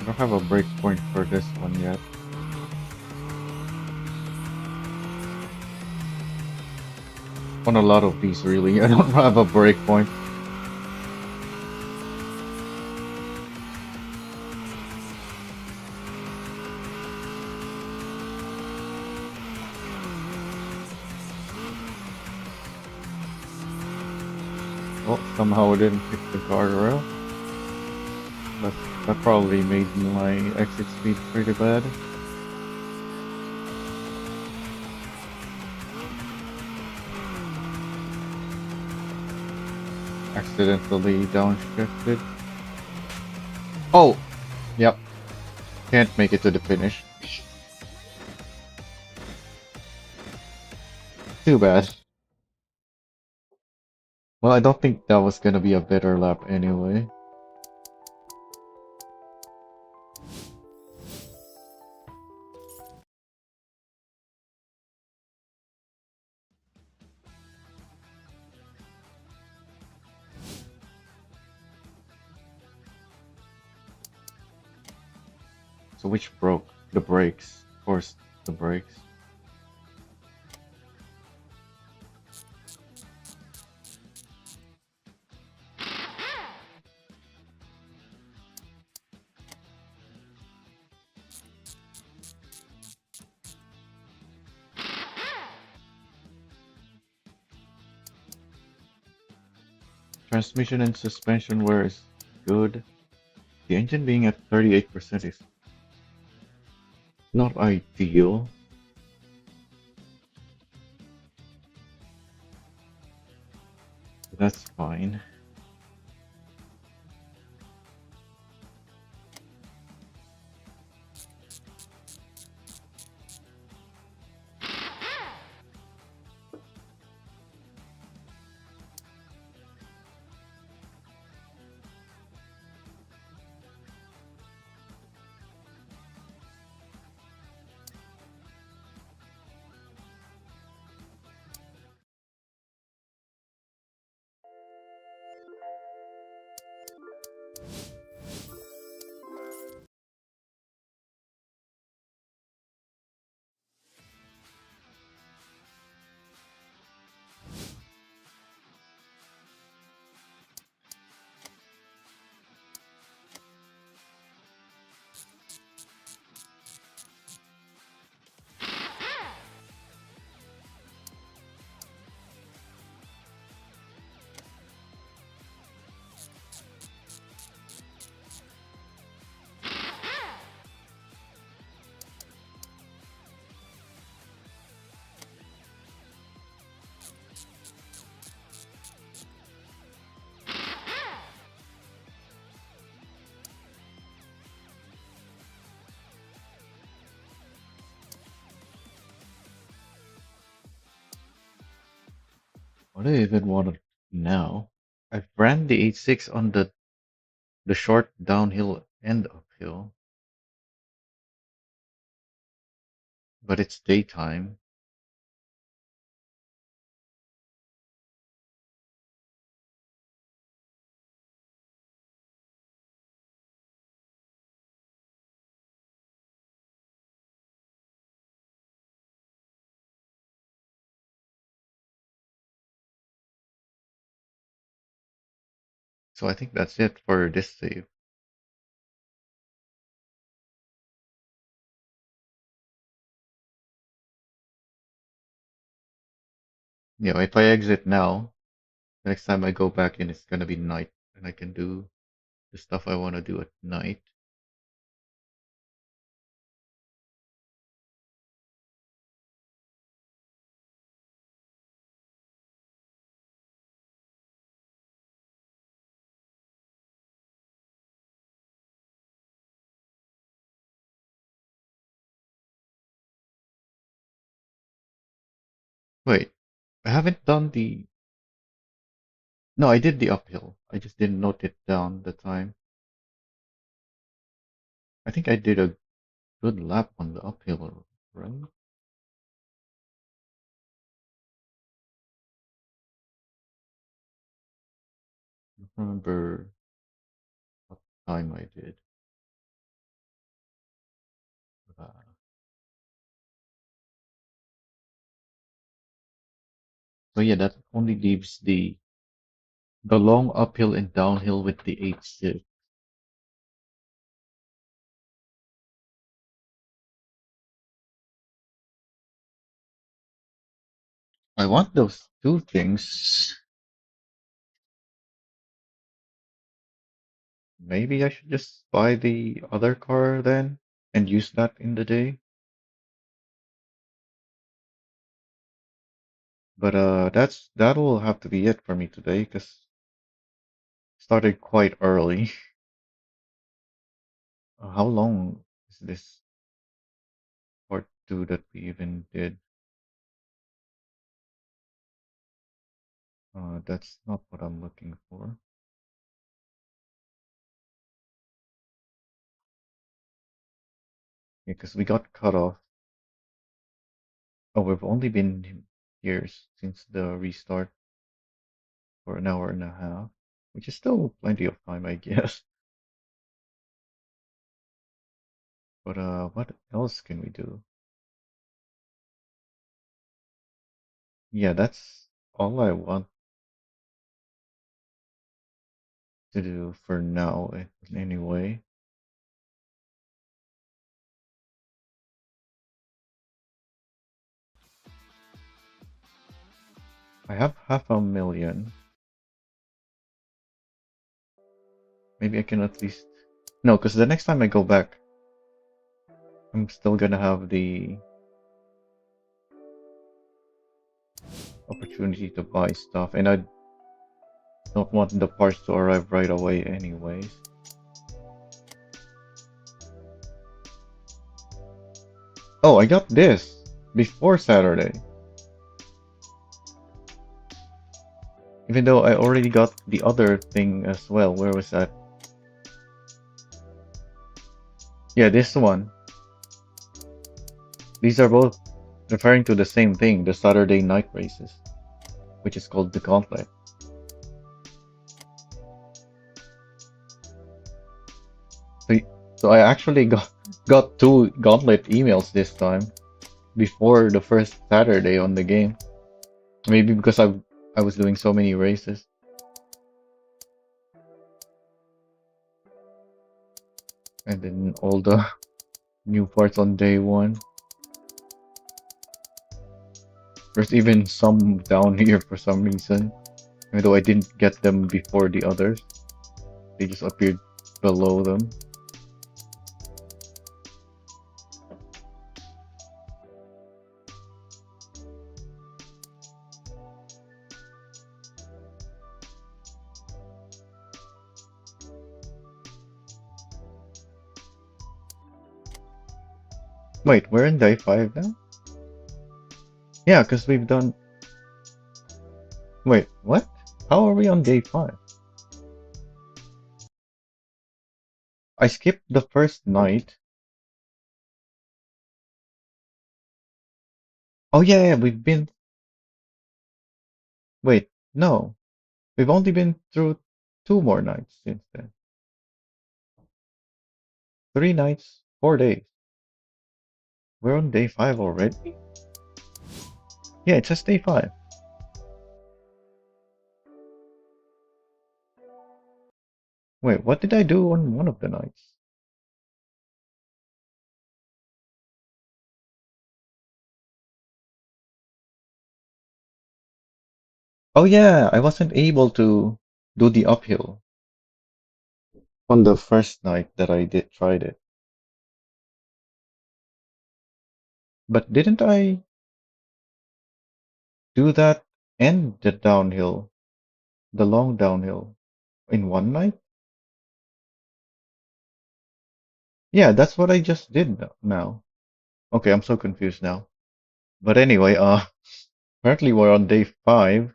I don't have a breakpoint for this one yet. On a lot of these, really, I don't have a breakpoint. Well, somehow I didn't hit the guardrail. That probably made my exit speed pretty bad. Accidentally downshifted. Oh! Yep. Can't make it to the finish. Too bad. Well, I don't think that was gonna be a better lap anyway. So which broke? The brakes. Of course, the brakes. Transmission and suspension wear is good. The engine being at 38% is not ideal. But that's fine. What do I even want to now? I've ran the 86 on the short downhill and uphill, but it's daytime. So I think that's it for this save. Yeah, if I exit now, next time I go back in, it's gonna be night, and I can do the stuff I want to do at night. Wait, I haven't done the. No, I did the uphill. I just didn't note it down the time. I think I did a good lap on the uphill, right? I don't remember what time I did. So yeah, that only leaves the long uphill and downhill with the H6. I want those two things. Maybe I should just buy the other car then and use that in the day. But that will have to be it for me today because started quite early. How long is this part two that we even did? That's not what I'm looking for. Yeah, because we got cut off. Oh, we've only been here since the restart for an hour and a half, which is still plenty of time, I guess. But what else can we do? Yeah, that's all I want to do for now, anyway. I have 500,000. Maybe I can at least. No, because the next time I go back, I'm still gonna have the opportunity to buy stuff, and I don't want the parts to arrive right away, anyways. Oh, I got this before Saturday. Even though I already got the other thing as well. Where was that? Yeah, this one. These are both referring to the same thing, the Saturday night races, which is called the Gauntlet. So, so I actually got two Gauntlet emails this time before the first Saturday on the game. Maybe because I was doing so many races. And then all the new parts on day one. There's even some down here for some reason. Even though I didn't get them before the others. They just appeared below them. Wait, we're in day 5 now? Yeah, because we've done... Wait, what? How are we on day 5? I skipped the first night. Oh yeah, we've been... Wait, no. We've only been through 2 more nights since then. 3 nights, 4 days. We're on day 5 already? Yeah, it says day 5. Wait, what did I do on one of the nights? Oh yeah, I wasn't able to do the uphill on the first night that I did tried it. But didn't I do that and the downhill, the long downhill, in one night? Yeah, that's what I just did now. Okay, I'm so confused now. But anyway, apparently we're on day 5,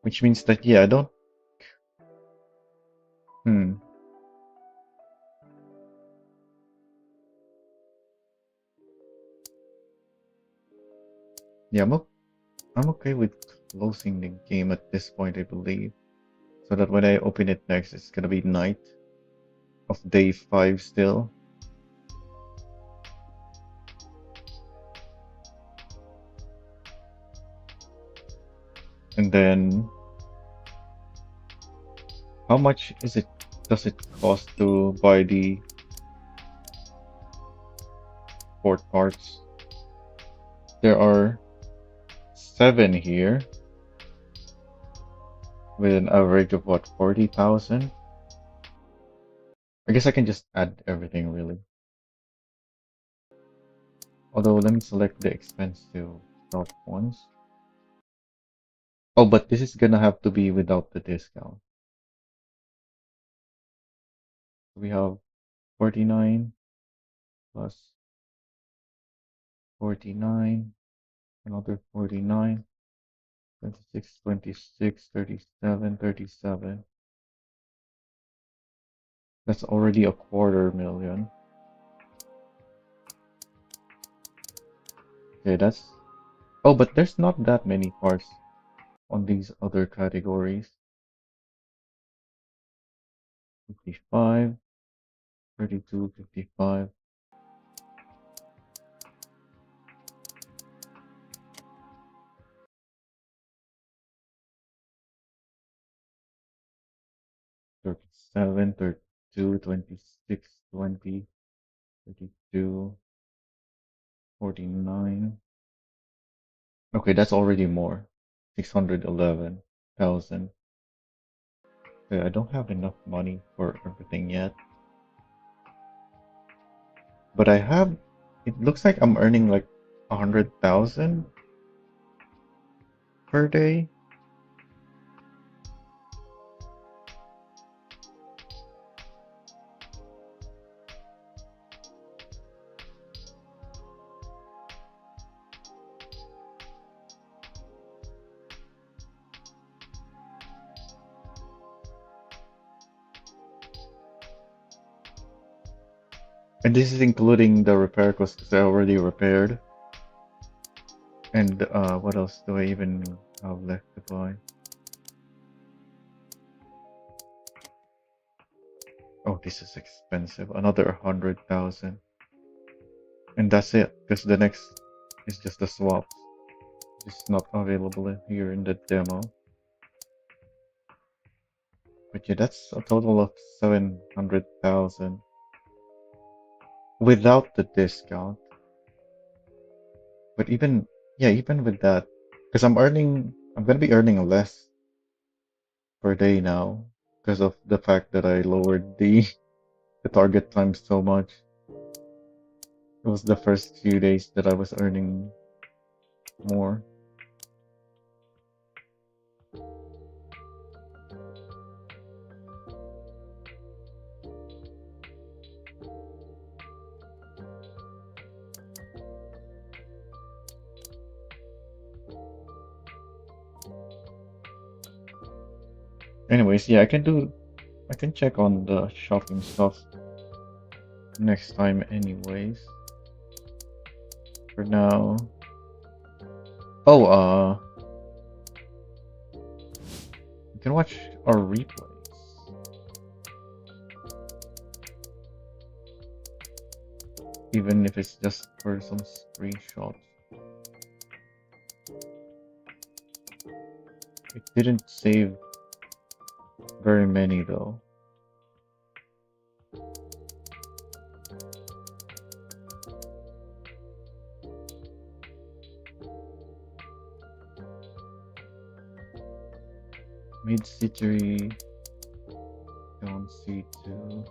which means that, yeah, I don't, hmm, yeah, I'm okay with closing the game at this point, I believe. So that when I open it next, it's gonna be night of day 5 still. And then how much does it cost to buy the sport parts? There are 7 here with an average of what, 40,000? I guess I can just add everything really. Although let me select the expensive top ones. Oh, but this is gonna have to be without the discount. We have 49 plus 49, another 49, 26, 26, 37, 37. That's already a 250,000. Okay, that's... Oh, but there's not that many parts on these other categories. 55, 32, 55. Thirty-seven, 32, 26, 20, 32, 49. Okay, that's already more. 611,000. Okay, I don't have enough money for everything yet. But I have... It looks like I'm earning like 100,000 per day. And this is including the repair costs because I already repaired. And what else do I even have left to buy? Oh, this is expensive. Another 100,000. And that's it, because the next is just the swaps. It's not available here in the demo. But yeah, that's a total of 700,000 without the discount. But even, yeah, even with that, because I'm gonna be earning less per day now because of the fact that I lowered the target time so much. It was the first few days that I was earning more. Anyways, yeah, I can check on the shopping stuff next time anyways. For now. Oh, you can watch our replays. Even if it's just for some screenshots. It didn't save very many though. Mid-C1, C2.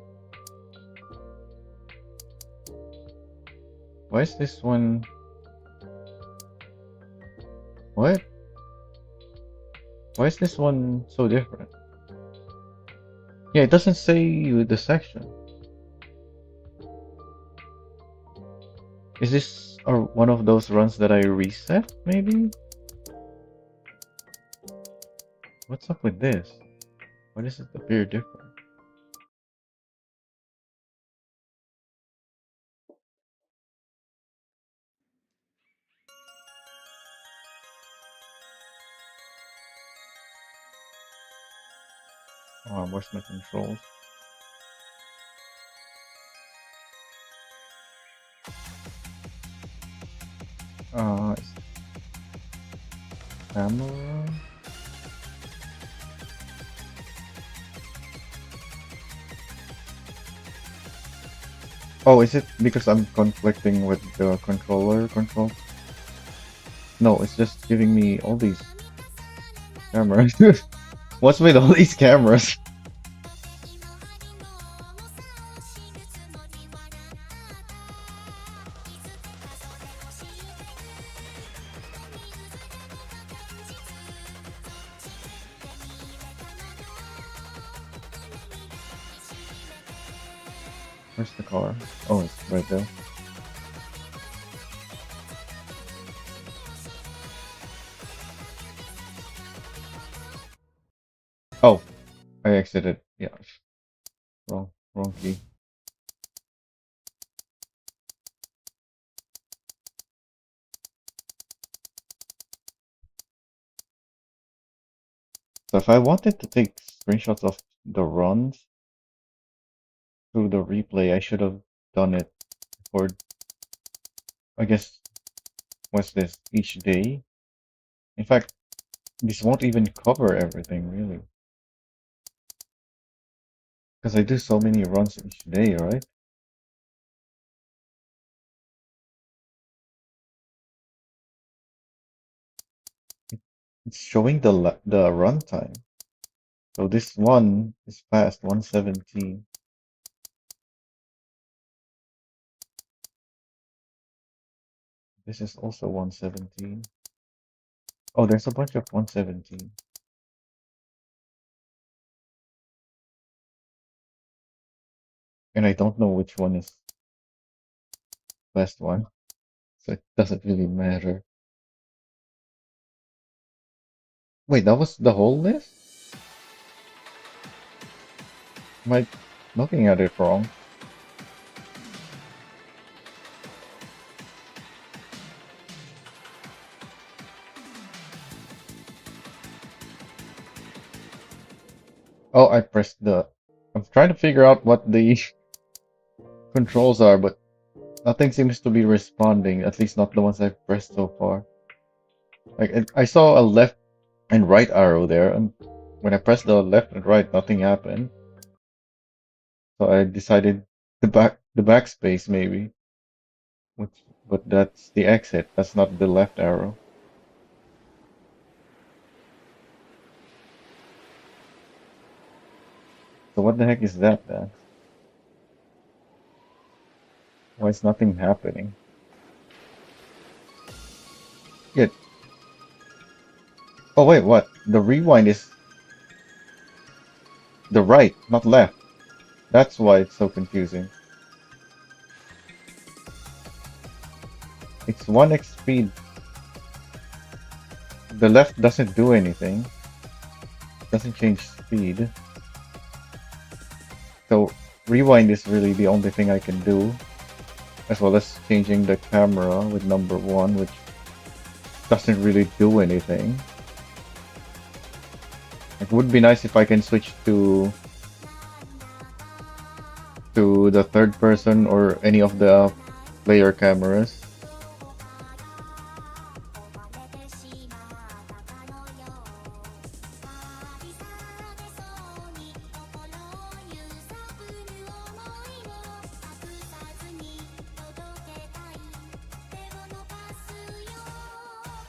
Why is this one? What? Why is this one so different? Yeah, it doesn't say the section. Is this one of those runs that I reset, maybe? What's up with this? Why does it appear different? Oh, where's my controls? Camera? Oh, is it because I'm conflicting with the controller control? No, it's just giving me all these cameras. What's with all these cameras? Where's the car? Oh, it's right there. Oh, I exited. Yeah, wrong key. So if I wanted to take screenshots of the runs through the replay, I should have done it for, I guess, what's this, each day? In fact, this won't even cover everything, really. Because I do so many runs each day, right? It's showing the runtime. So this one is past 117. This is also 117. Oh, there's a bunch of 117. And I don't know which one is best one. So it doesn't really matter. Wait, that was the whole list? Am I looking at it wrong? Oh, I pressed the... I'm trying to figure out what the controls are, but nothing seems to be responding, at least not the ones I've pressed so far. Like, I saw a left and right arrow there, and when I pressed the left and right, nothing happened. So I decided the backspace maybe. Which, but that's the exit, that's not the left arrow. So what the heck is that then? Why is nothing happening? Yeah. Oh wait, what? The rewind is the right, not left. That's why it's so confusing. It's 1x speed. The left doesn't do anything. Doesn't change speed. So rewind is really the only thing I can do. As well as changing the camera with number 1, which doesn't really do anything. It would be nice if I can switch to the third person or any of the player cameras.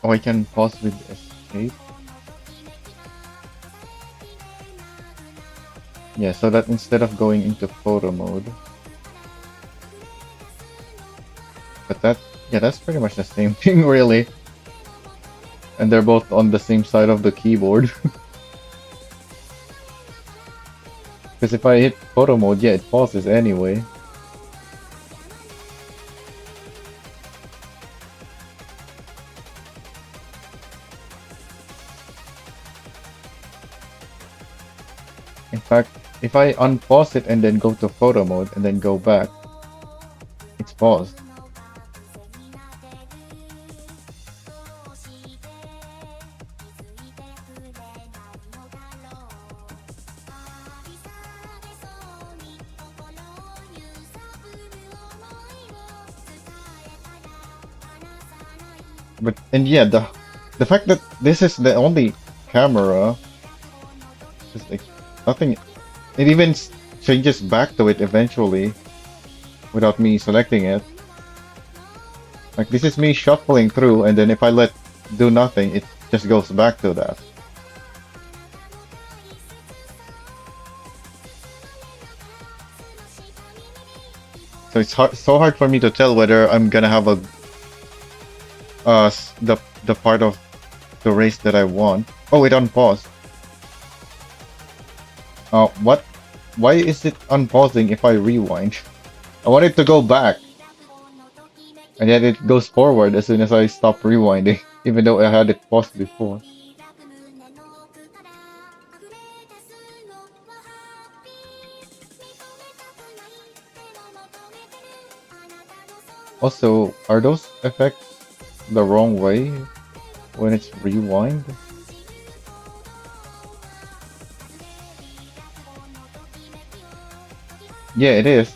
Oh, I can pause with escape. Yeah, so that instead of going into photo mode. But that's pretty much the same thing, really. And they're both on the same side of the keyboard. Because if I hit photo mode, yeah, it pauses anyway. In fact, if I unpause it and then go to photo mode and then go back, it's paused. But and yeah, the fact that this is the only camera is like nothing. It even changes back to it eventually. without me selecting it. Like this is me shuffling through, and then if I let do nothing, it just goes back to that. So it's so hard for me to tell whether I'm gonna have a the part of the race that I want. Oh, it unpaused. What? Why is it unpausing if I rewind? I want it to go back, and yet it goes forward as soon as I stop rewinding, even though I had it paused before. Also, are those effects the wrong way when it's rewind? Yeah, it is.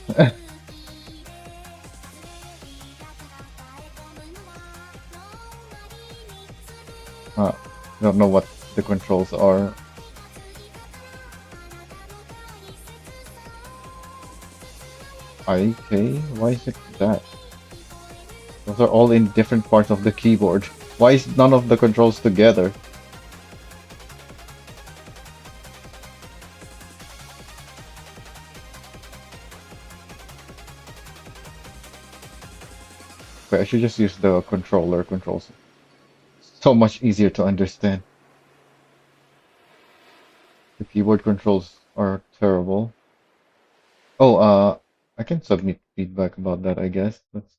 I don't know what the controls are. IK? Why is it that? Those are all in different parts of the keyboard. Why is none of the controls together? Wait, I should just use the controller controls. So much easier to understand. The keyboard controls are terrible. Oh, I can submit feedback about that, I guess. Let's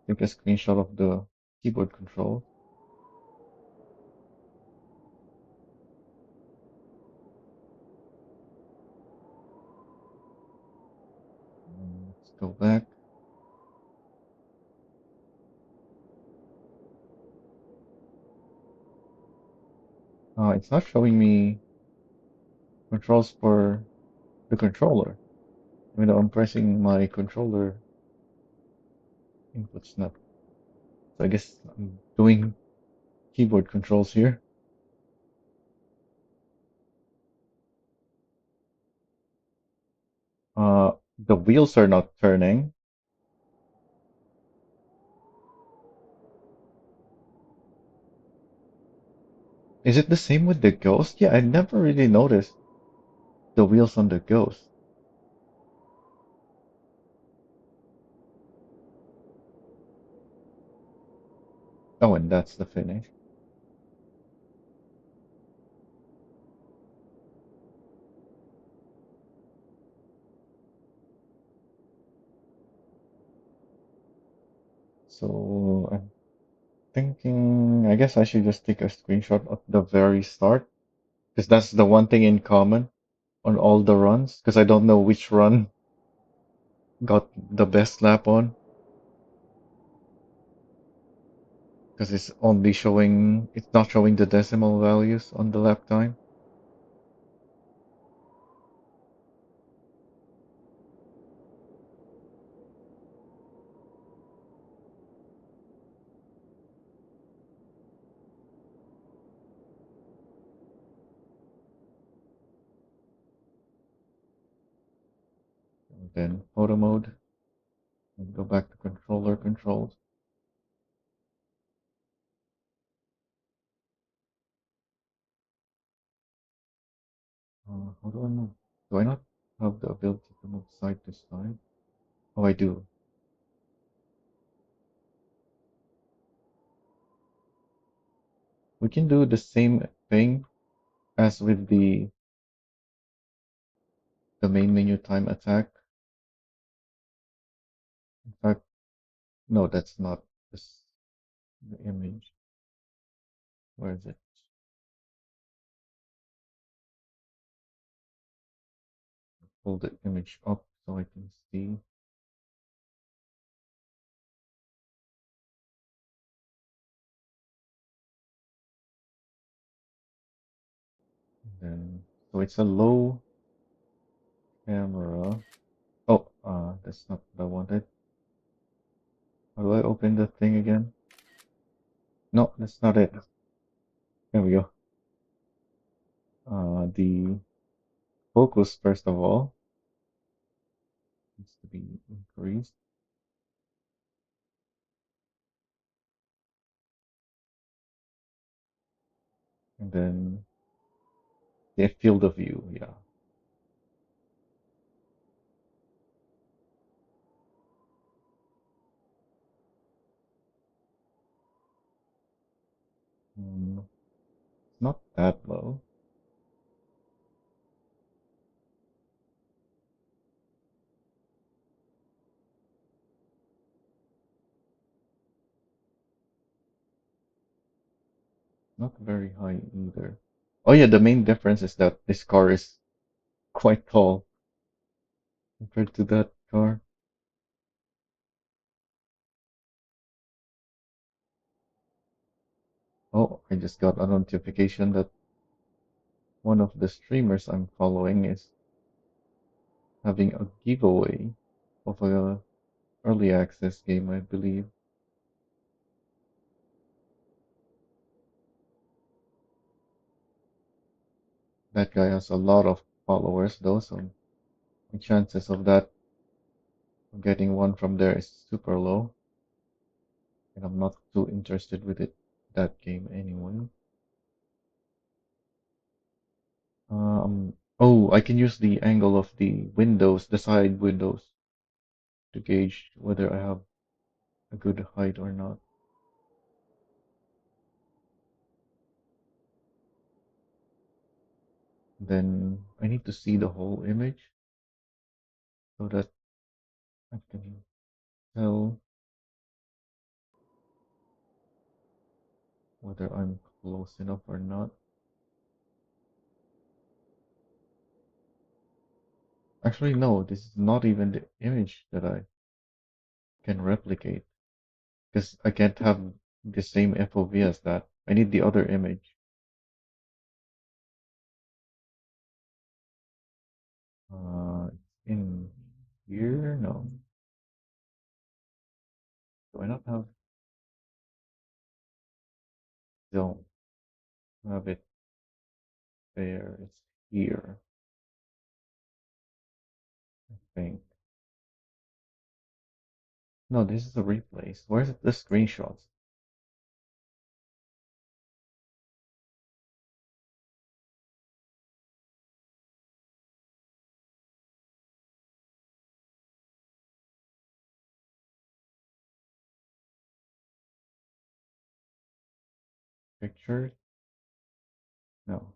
take a screenshot of the keyboard control. Let's go back. It's not showing me controls for the controller. Even though I'm pressing my controller input snap. So I guess I'm doing keyboard controls here. The wheels are not turning. Is it the same with the Ghost? Yeah, I never really noticed the wheels on the Ghost. Oh, and that's the finish. So I'm thinking, I guess I should just take a screenshot of the very start, because that's the one thing in common on all the runs, because I don't know which run got the best lap on, because it's not showing the decimal values on the lap time. And then photo mode, and go back to controller controls. How do I move? Do I not have the ability to move side to side? Oh, I do. We can do the same thing as with the main menu time attack. In fact, no, that's not this the image. Where is it? Pull the image up so I can see. And then, so it's a low camera. Oh, that's not what I wanted. How do I open the thing again? No, that's not it. There we go. The focus, first of all, needs to be increased. And then the field of view, yeah. Mm, not that low. Not very high either. Oh yeah, the main difference is that this car is quite tall compared to that car. Oh, I just got a notification that one of the streamers I'm following is having a giveaway of a early access game, I believe. That guy has a lot of followers though, so the chances of getting one from there is super low. And I'm not too interested with that game anyway. Oh, I can use the angle of the windows, the side windows, to gauge whether I have a good height or not. Then I need to see the whole image so that I can tell whether I'm close enough or not. Actually, no, this is not even the image that I can replicate because I can't have the same FOV as that. I need the other image. It's in here? No. Do I not don't have it there? It's here, I think. No, this is a replace. Where's the screenshots? Pictures? No.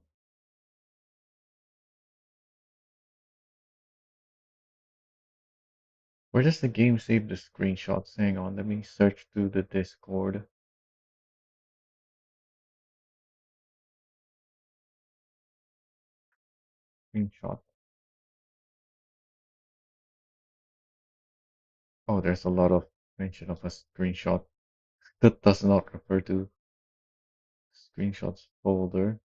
Where does the game save the screenshots? Hang on, let me search through the Discord. Screenshot. Oh, there's a lot of mention of a screenshot. That does not refer to screenshots folder.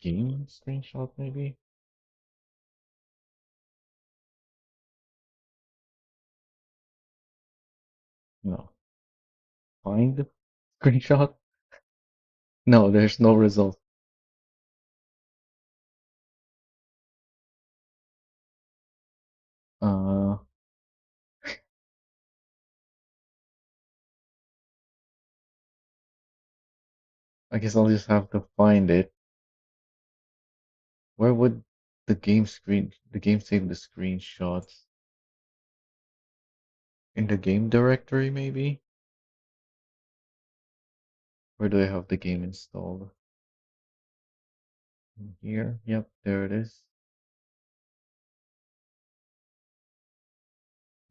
Game screenshot, maybe? No. Find screenshot? No, there's no result. Uh, I guess I'll just have to find it. Where would the game save the screenshots? In the game directory, maybe? Where do I have the game installed? In here? Yep, there it is.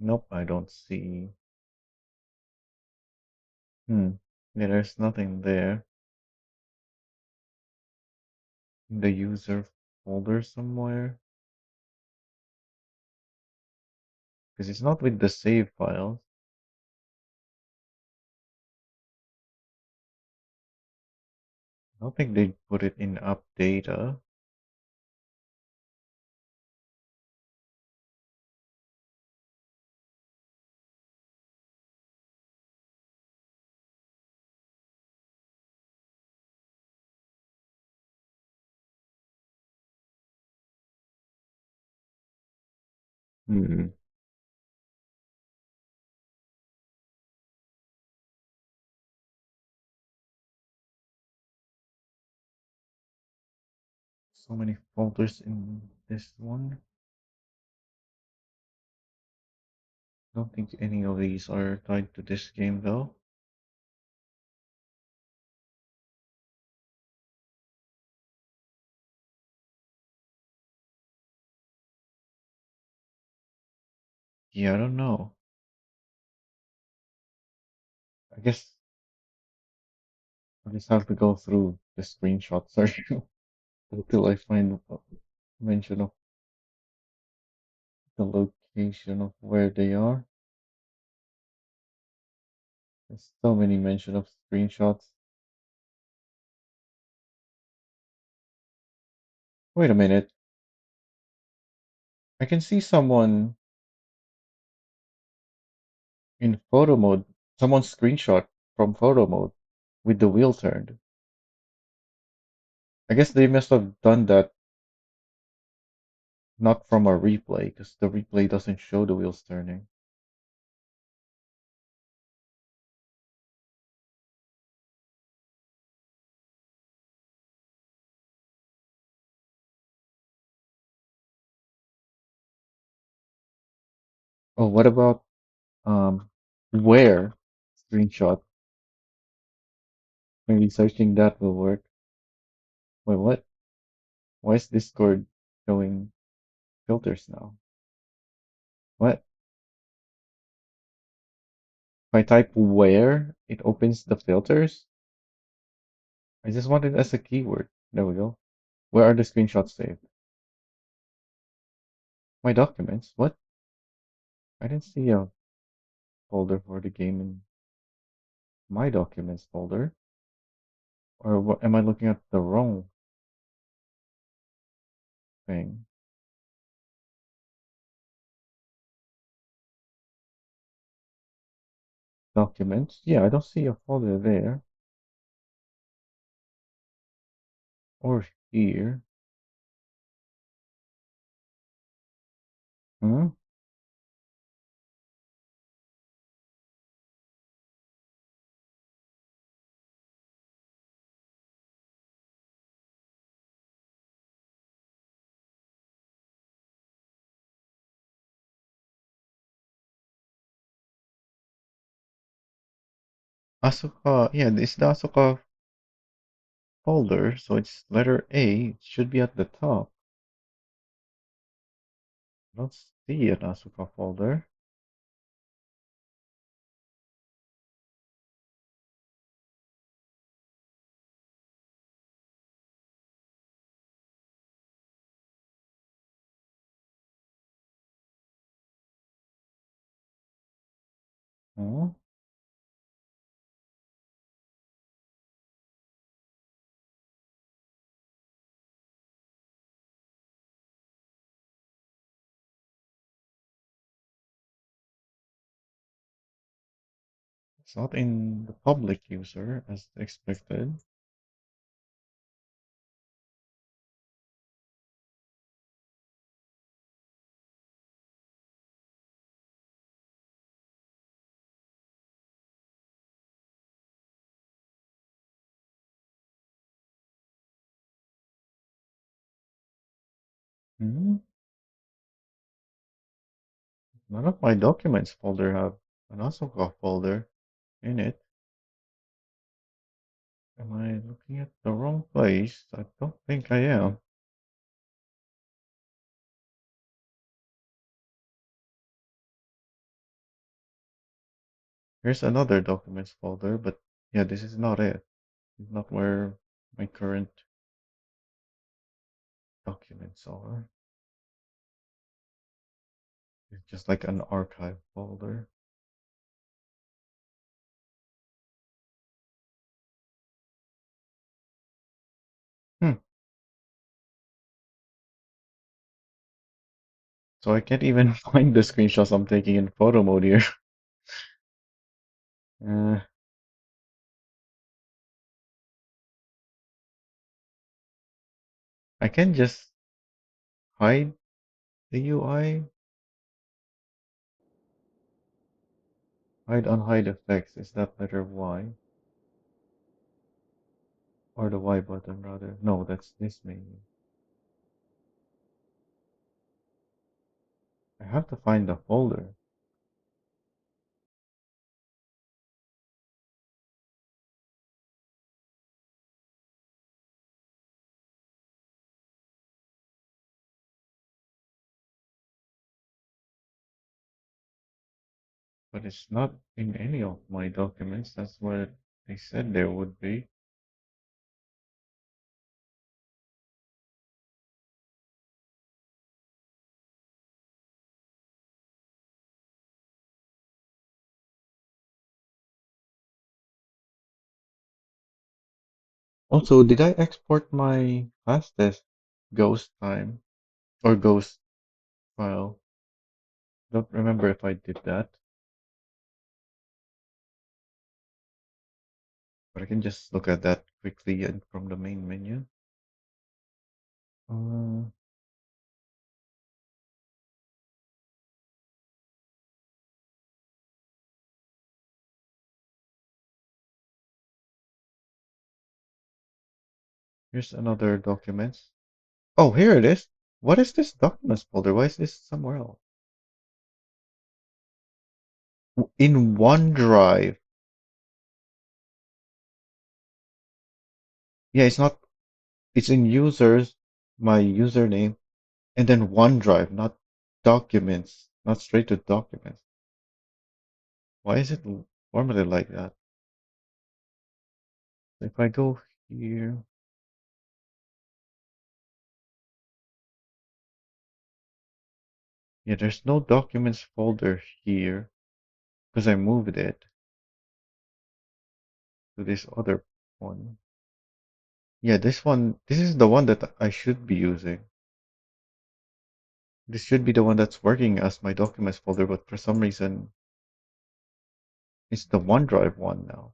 Nope, I don't see. Hmm. Yeah, there's nothing there. In the user folder somewhere. Because it's not with the save files. I don't think they put it in app data. Hmm. So many folders in this one. Don't think any of these are tied to this game though. Yeah, I don't know. I guess I just have to go through the screenshots until I find a mention of the location of where they are. There's so many mention of screenshots. Wait a minute. I can see someone in photo mode. Someone screenshot from photo mode with the wheel turned. I guess they must have done that not from a replay because the replay doesn't show the wheels turning. Oh, what about um where screenshot? Maybe searching that will work. Wait, what? Why is Discord showing filters now? What? If I type where, it opens the filters? I just want it as a keyword. There we go. Where are the screenshots saved? My documents? What? I didn't see a folder for the game in my documents folder. Or what, am I looking at the wrong thing? Documents? Yeah, I don't see a folder there. Or here. Hmm? ASUKA, yeah, this is the ASUKA folder, so it's letter A. It should be at the top. I don't see an ASUKA folder. Oh, it's not in the public user as expected. Hmm? None of my documents folder have an ASUKA folder in it. Am I looking at the wrong place? I don't think I am. Here's another documents folder, but yeah, this is not it. It's not where my current documents are. It's just like an archive folder. Hmm. So I can't even find the screenshots I'm taking in photo mode here. Uh, I can just hide the UI. Hide unhide effects. Is that letter Y? Or the Y button rather? No, that's this menu. I have to find the folder. But it's not in any of my documents. That's what they said there would be. Also, did I export my fastest ghost time or ghost file? Don't remember if I did that, but I can just look at that quickly and from the main menu. Uh, Here's another documents. Oh, here it is. What is this documents folder? Why is this somewhere else? In OneDrive. Yeah, it's not, it's in users, my username, and then OneDrive, not documents, not straight to documents. Why is it formatted like that? If I go here, yeah, there's no documents folder here because I moved it to this other one. Yeah, this one, this is the one that I should be using. This should be the one that's working as my documents folder, but for some reason, it's the OneDrive one now.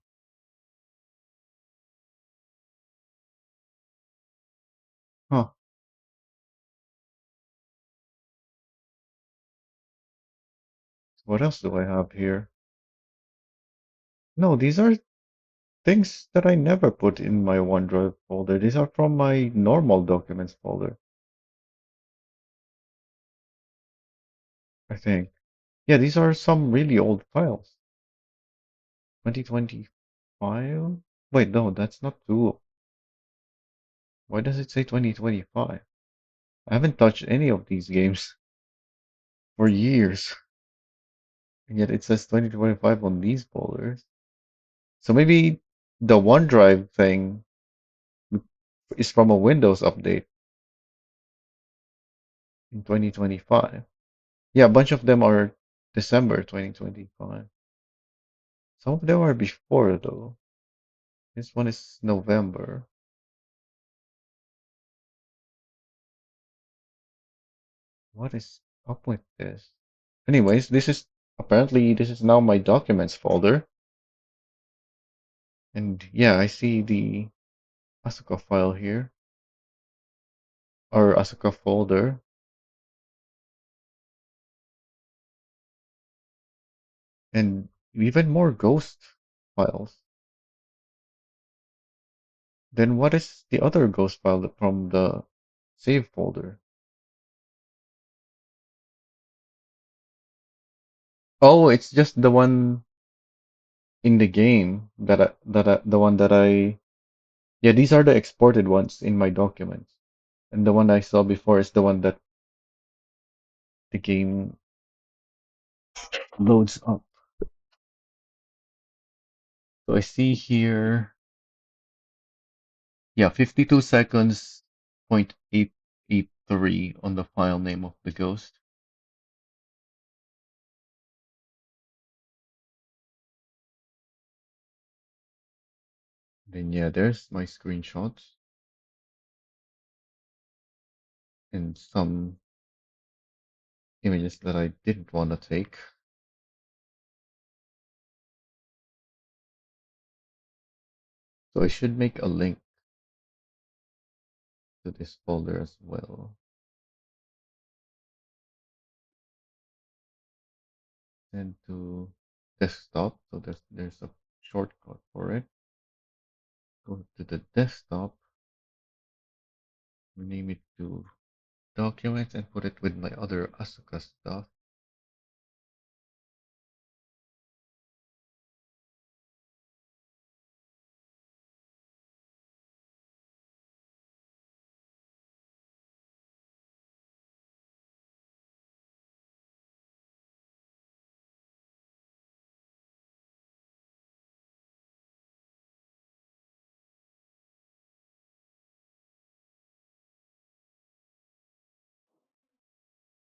Huh. What else do I have here? No, these are things that I never put in my OneDrive folder. These are from my normal documents folder, I think. Yeah, these are some really old files. 2025? Wait, no, that's not too. Why does it say 2025? I haven't touched any of these games for years, and yet it says 2025 on these folders. So maybe the OneDrive thing is from a Windows update in 2025. Yeah, a bunch of them are December 2025. Some of them are before though. This one is November. What is up with this? Anyways, this is now my documents folder. And yeah, I see the ASUKA file here, or ASUKA folder, and even more ghost files. Then what is the other ghost file from the save folder? Oh, it's just the one in the game the one that I, yeah, these are the exported ones in my documents. And the one I saw before is the one that the game loads up. So I see here, yeah, 52 seconds, 0.883 on the file name of the ghost. Then yeah, there's my screenshots and some images that I didn't want to take. So I should make a link to this folder as well. Send to desktop. So there's a shortcut for it. Go to the desktop, rename it to documents, and put it with my other ASUKA stuff.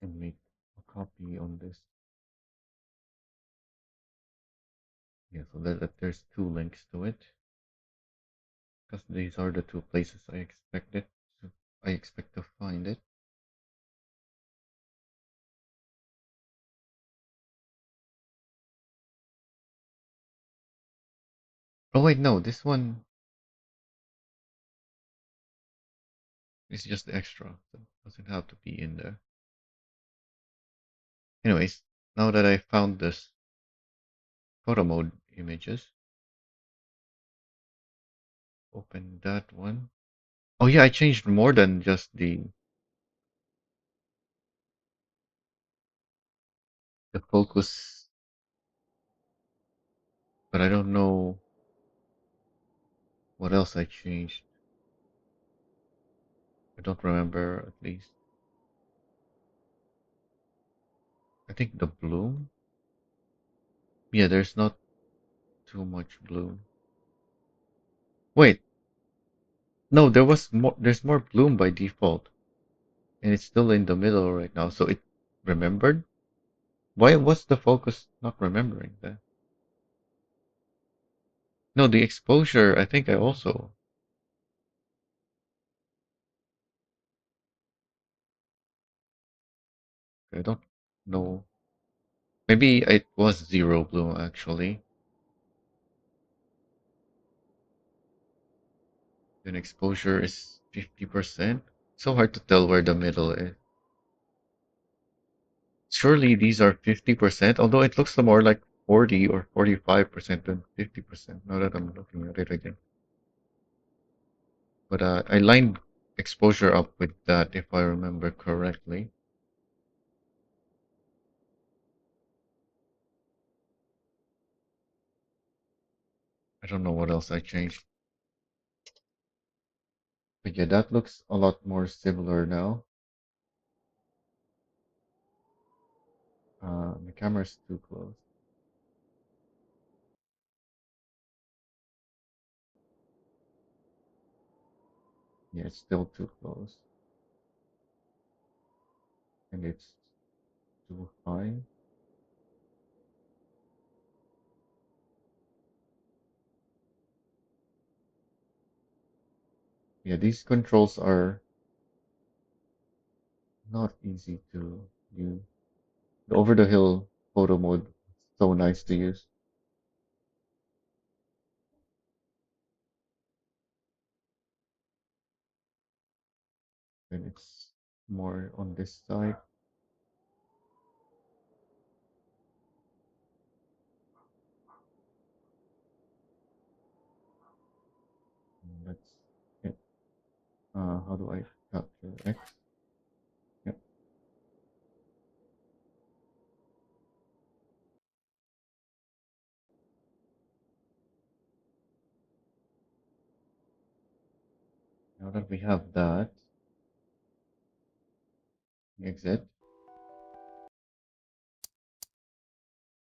And make a copy on this. Yeah, so that there's two links to it. Because these are the two places I expected. So I expect to find it. Oh wait, no, this one is just extra. So it doesn't have to be in there. Anyways, now that I found this photo mode images, open that one. Oh yeah, I changed more than just the focus, but I don't know what else I changed. I don't remember at least. I think the bloom. Yeah, there's not too much bloom. Wait, no, there was more. There's more bloom by default, and it's still in the middle right now. So it remembered. Why was the focus not remembering that? No, the exposure. I think I also. I don't know. Maybe it was zero bloom actually. Then exposure is 50%. So hard to tell where the middle is. Surely these are 50%, although it looks more like 40 or 45% than 50%, now that I'm looking at it again. But I lined exposure up with that if I remember correctly. I don't know what else I changed. But yeah, that looks a lot more similar now. The camera's too close. Yeah, it's still too close. And it's too high. Yeah, these controls are not easy to use. The over the hill photo mode, so nice to use. And it's more on this side. That's it. How do I capture X? Yep. Now that we have that, exit.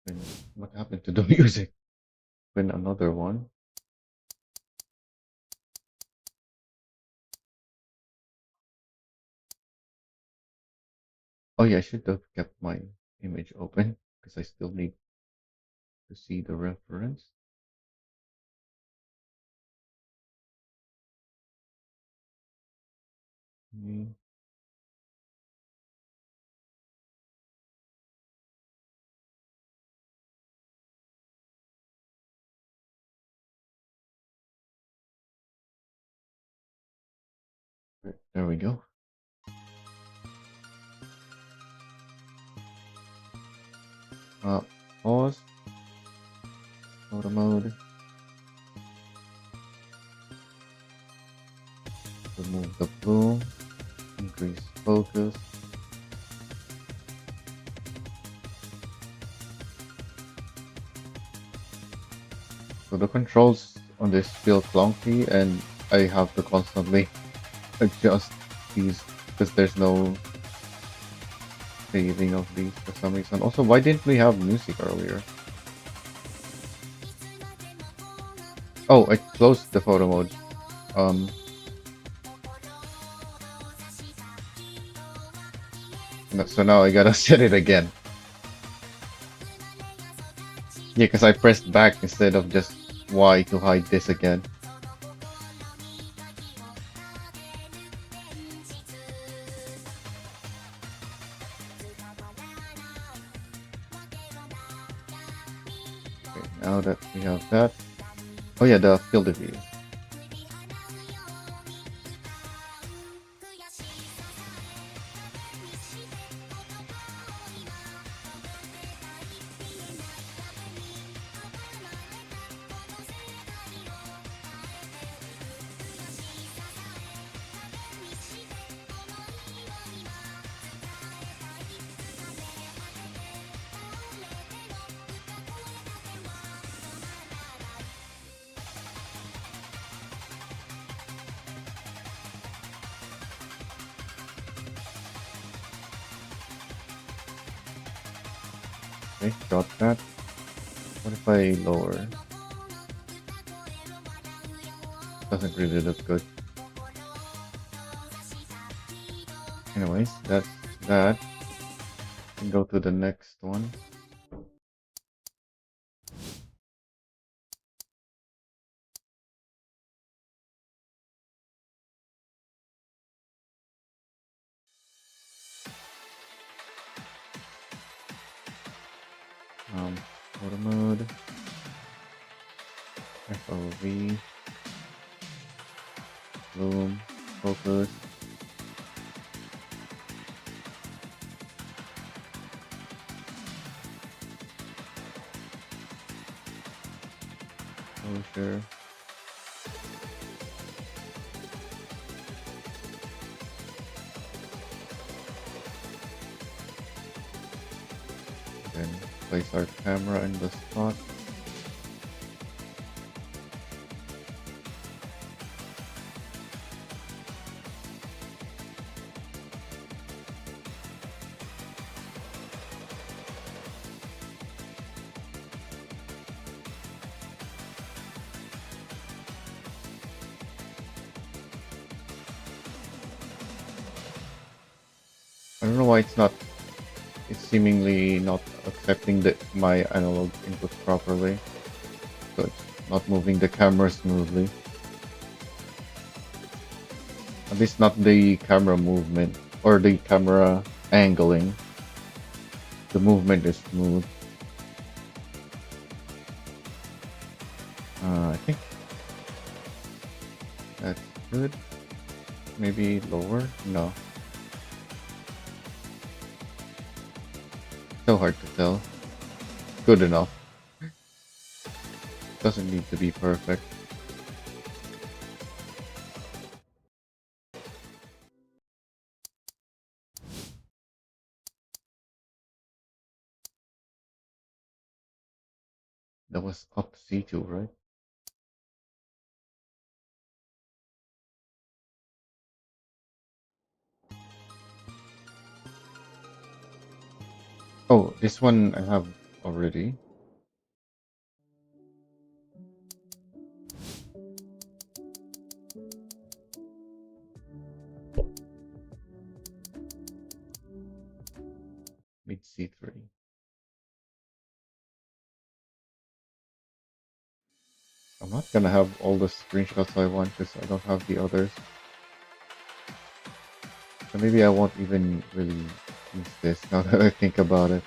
Then what happened to the music? When another one. Oh yeah, I should have kept my image open because I still need to see the reference. Mm, there we go. Uh, Pause. Photo mode. Remove the bloom. Increase focus. So the controls on this feel clunky, and I have to constantly adjust these because there's no saving of these for some reason. Also, why didn't we have music earlier? Oh, I closed the photo mode. Um, so now I gotta set it again. Yeah, because I pressed back instead of just Y to hide this again. Okay, now that we have that. Oh yeah, the field of view. Okay, got that. What if I lower? Doesn't really look good. Anyways, that's that. Can go to the next one. Photo mode, FOV, bloom, focus. Exposure. Then place our camera in the spot. I don't know why it's seemingly not accepting my analog input properly. So it's not moving the camera smoothly. At least not the camera movement or the camera angling. The movement is smooth. I think that's good. Maybe lower? No. So hard to tell. Good enough. Doesn't need to be perfect. That was Up-C2, right? Oh, this one I have already. Mid-C3. I'm not gonna have all the screenshots I want because I don't have the others. So maybe I won't even really use this now that I think about it.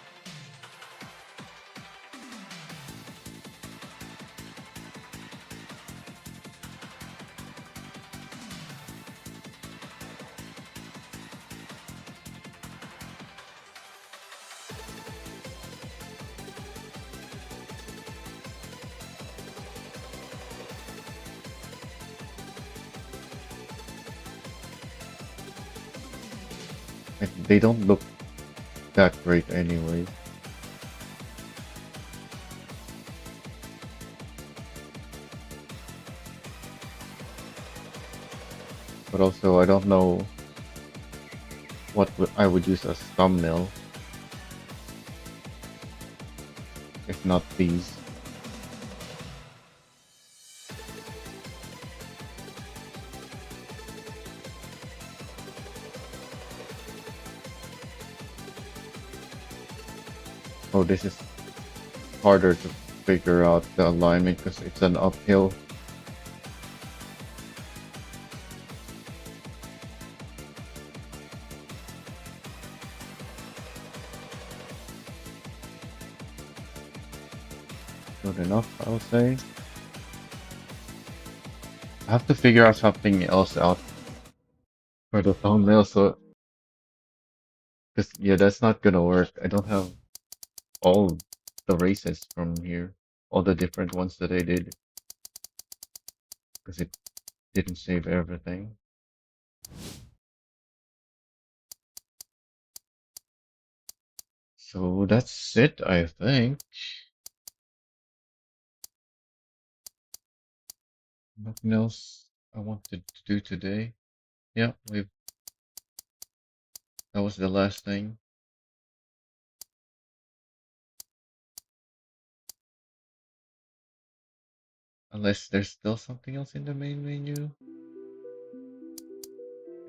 They don't look that great anyway. But also, I don't know what I would use as thumbnail if not these. Oh, this is harder to figure out the alignment because it's an uphill. Good enough, I'll say. I have to figure out something else out for the thumbnail, so because yeah, that's not gonna work. I don't have all the races from here, all the different ones that I did, because it didn't save everything. So that's it, I think. Nothing else I wanted to do today. Yeah, that was the last thing. Unless there's still something else in the main menu.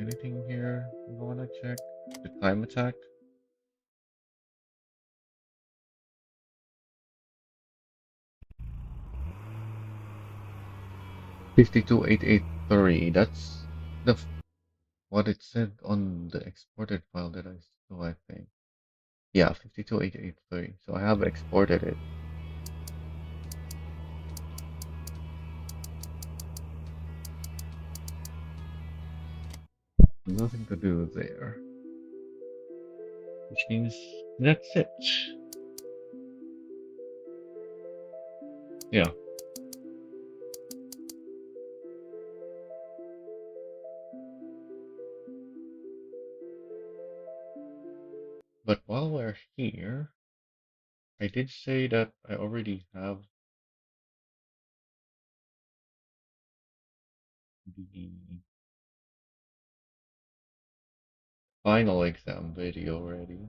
Anything here you wanna check? The time attack? 52883. That's what it said on the exported file that I saw, I think. Yeah, 52883. So I have exported it. Nothing to do there. Which means that's it. Yeah. But while we're here, I did say that I already have the final exam video ready.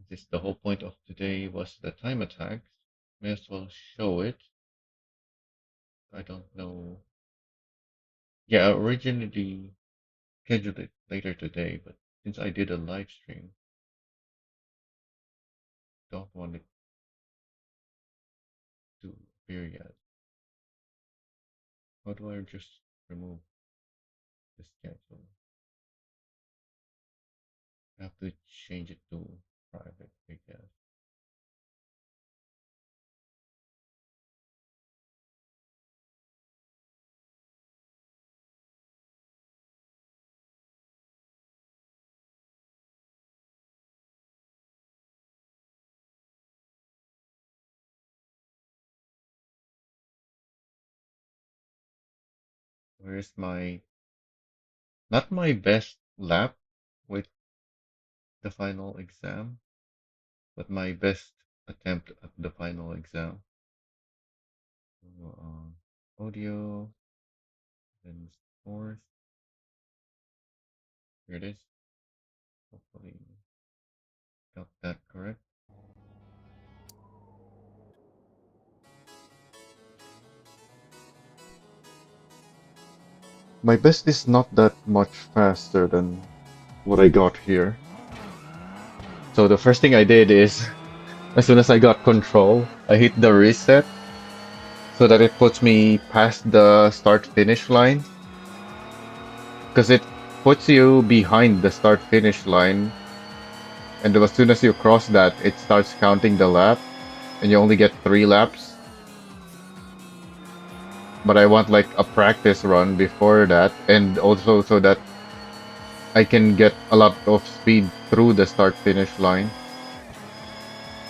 This the whole point of today was the time attacks. May as well show it. I don't know. Yeah, I originally scheduled it later today, but since I did a live stream, don't want it to appear yet. How do I just remove the schedule? I have to change it to private, I guess. Where's my, not my best lap with the final exam, but my best attempt at the final exam. Audio, then scores. Here it is. Hopefully got that correct. My best is not that much faster than what I got here. So the first thing I did is, as soon as I got control, I hit the reset so that it puts me past the start-finish line. Because it puts you behind the start-finish line, and as soon as you cross that, it starts counting the lap, and you only get 3 laps. But I want like a practice run before that, and also so that I can get a lot of speed through the start-finish line.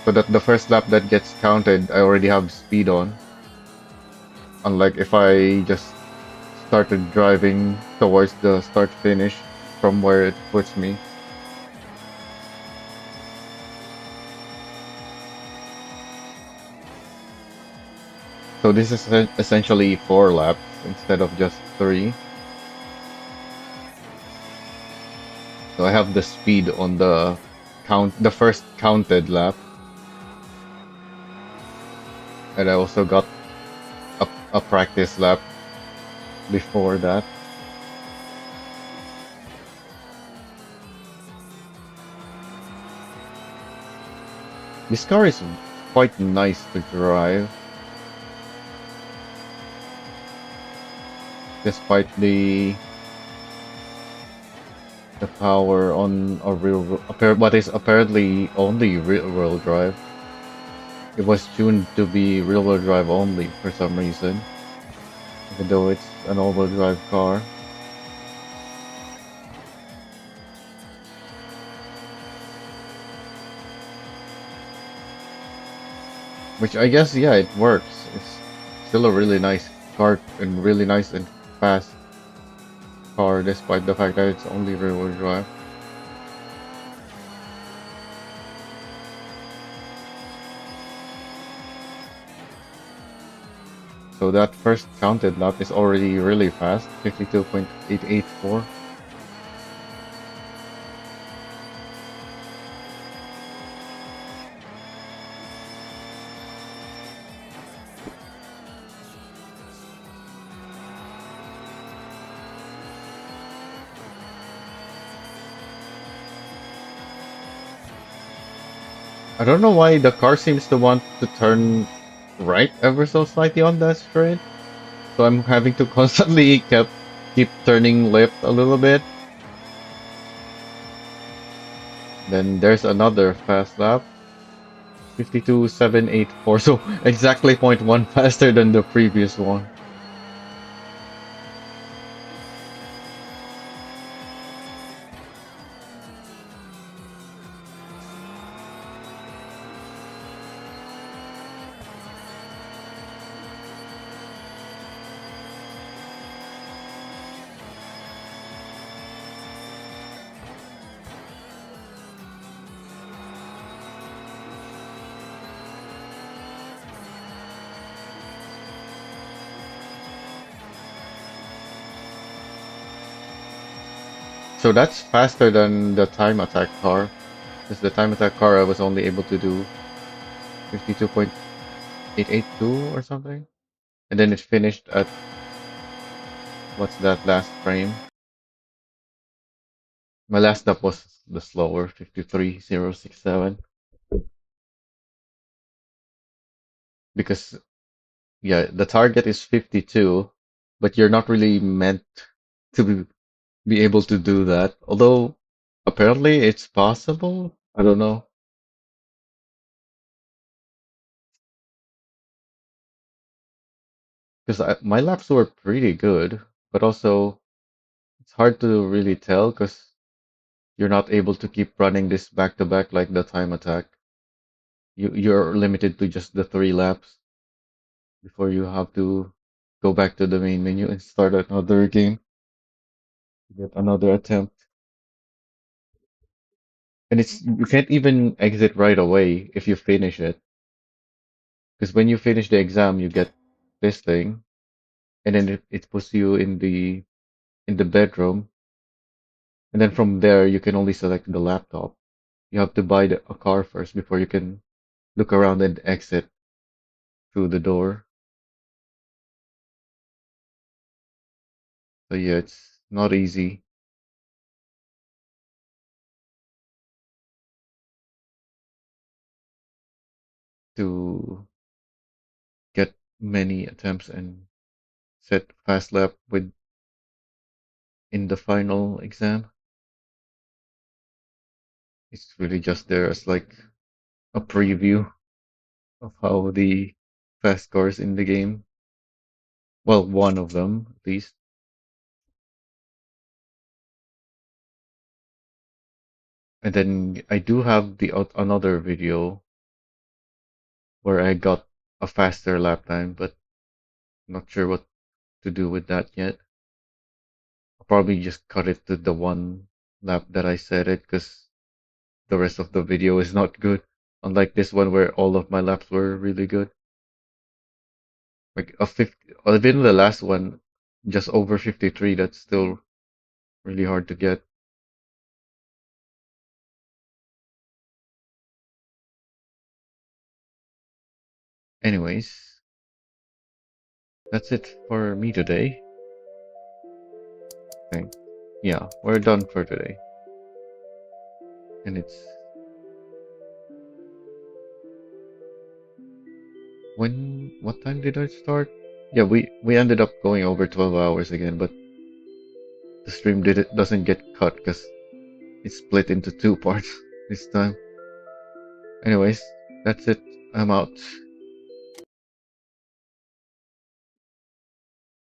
So that the first lap that gets counted, I already have speed on. Unlike if I just started driving towards the start-finish, from where it puts me. So this is essentially 4 laps instead of just 3. So I have the speed on the first counted lap, and I also got a practice lap before that. This car is quite nice to drive, despite the power on a what is apparently only rear-wheel drive. It was tuned to be rear-wheel drive only for some reason, even though it's an all-wheel drive car. Which I guess, yeah, it works. It's still a really nice car and really nice and fast car, despite the fact that it's only rear-wheel drive. So that first counted lap is already really fast, 52.884. I don't know why the car seems to want to turn right ever so slightly on that straight. So I'm having to constantly keep turning left a little bit. Then there's another fast lap. 52.784, so exactly zero point 0.1 faster than the previous one. So that's faster than the time attack car. Because the time attack car I was only able to do 52.882 or something. And then it finished at, what's that last frame? My last stop was the slower, 53.067. Because, yeah, the target is 52, but you're not really meant to be able to do that. Although, apparently it's possible. I don't know. Because my laps were pretty good, but also it's hard to really tell because you're not able to keep running this back to back like the time attack. You're limited to just the 3 laps before you have to go back to the main menu and start another game, get another attempt. And it's you can't even exit right away if you finish it. Because when you finish the exam, you get this thing, and then it puts you in the bedroom, and then from there you can only select the laptop. You have to buy a car first before you can look around and exit through the door. So yeah, it's not easy to get many attempts and set fast lap with in the final exam. It's really just there as like a preview of how the fast cars in the game. Well, one of them at least. And then I do have the another video where I got a faster lap time, but not sure what to do with that yet. I'll probably just cut it to the one lap that I said it because the rest of the video is not good. Unlike this one where all of my laps were really good. Like a 50, even the last one, just over 53, that's still really hard to get. Anyways, that's it for me today. Thank, yeah, we're done for today. And it's what time did I start? Yeah, we ended up going over 12 hours again, but the stream doesn't get cut because it's split into two parts this time. Anyways, that's it. I'm out.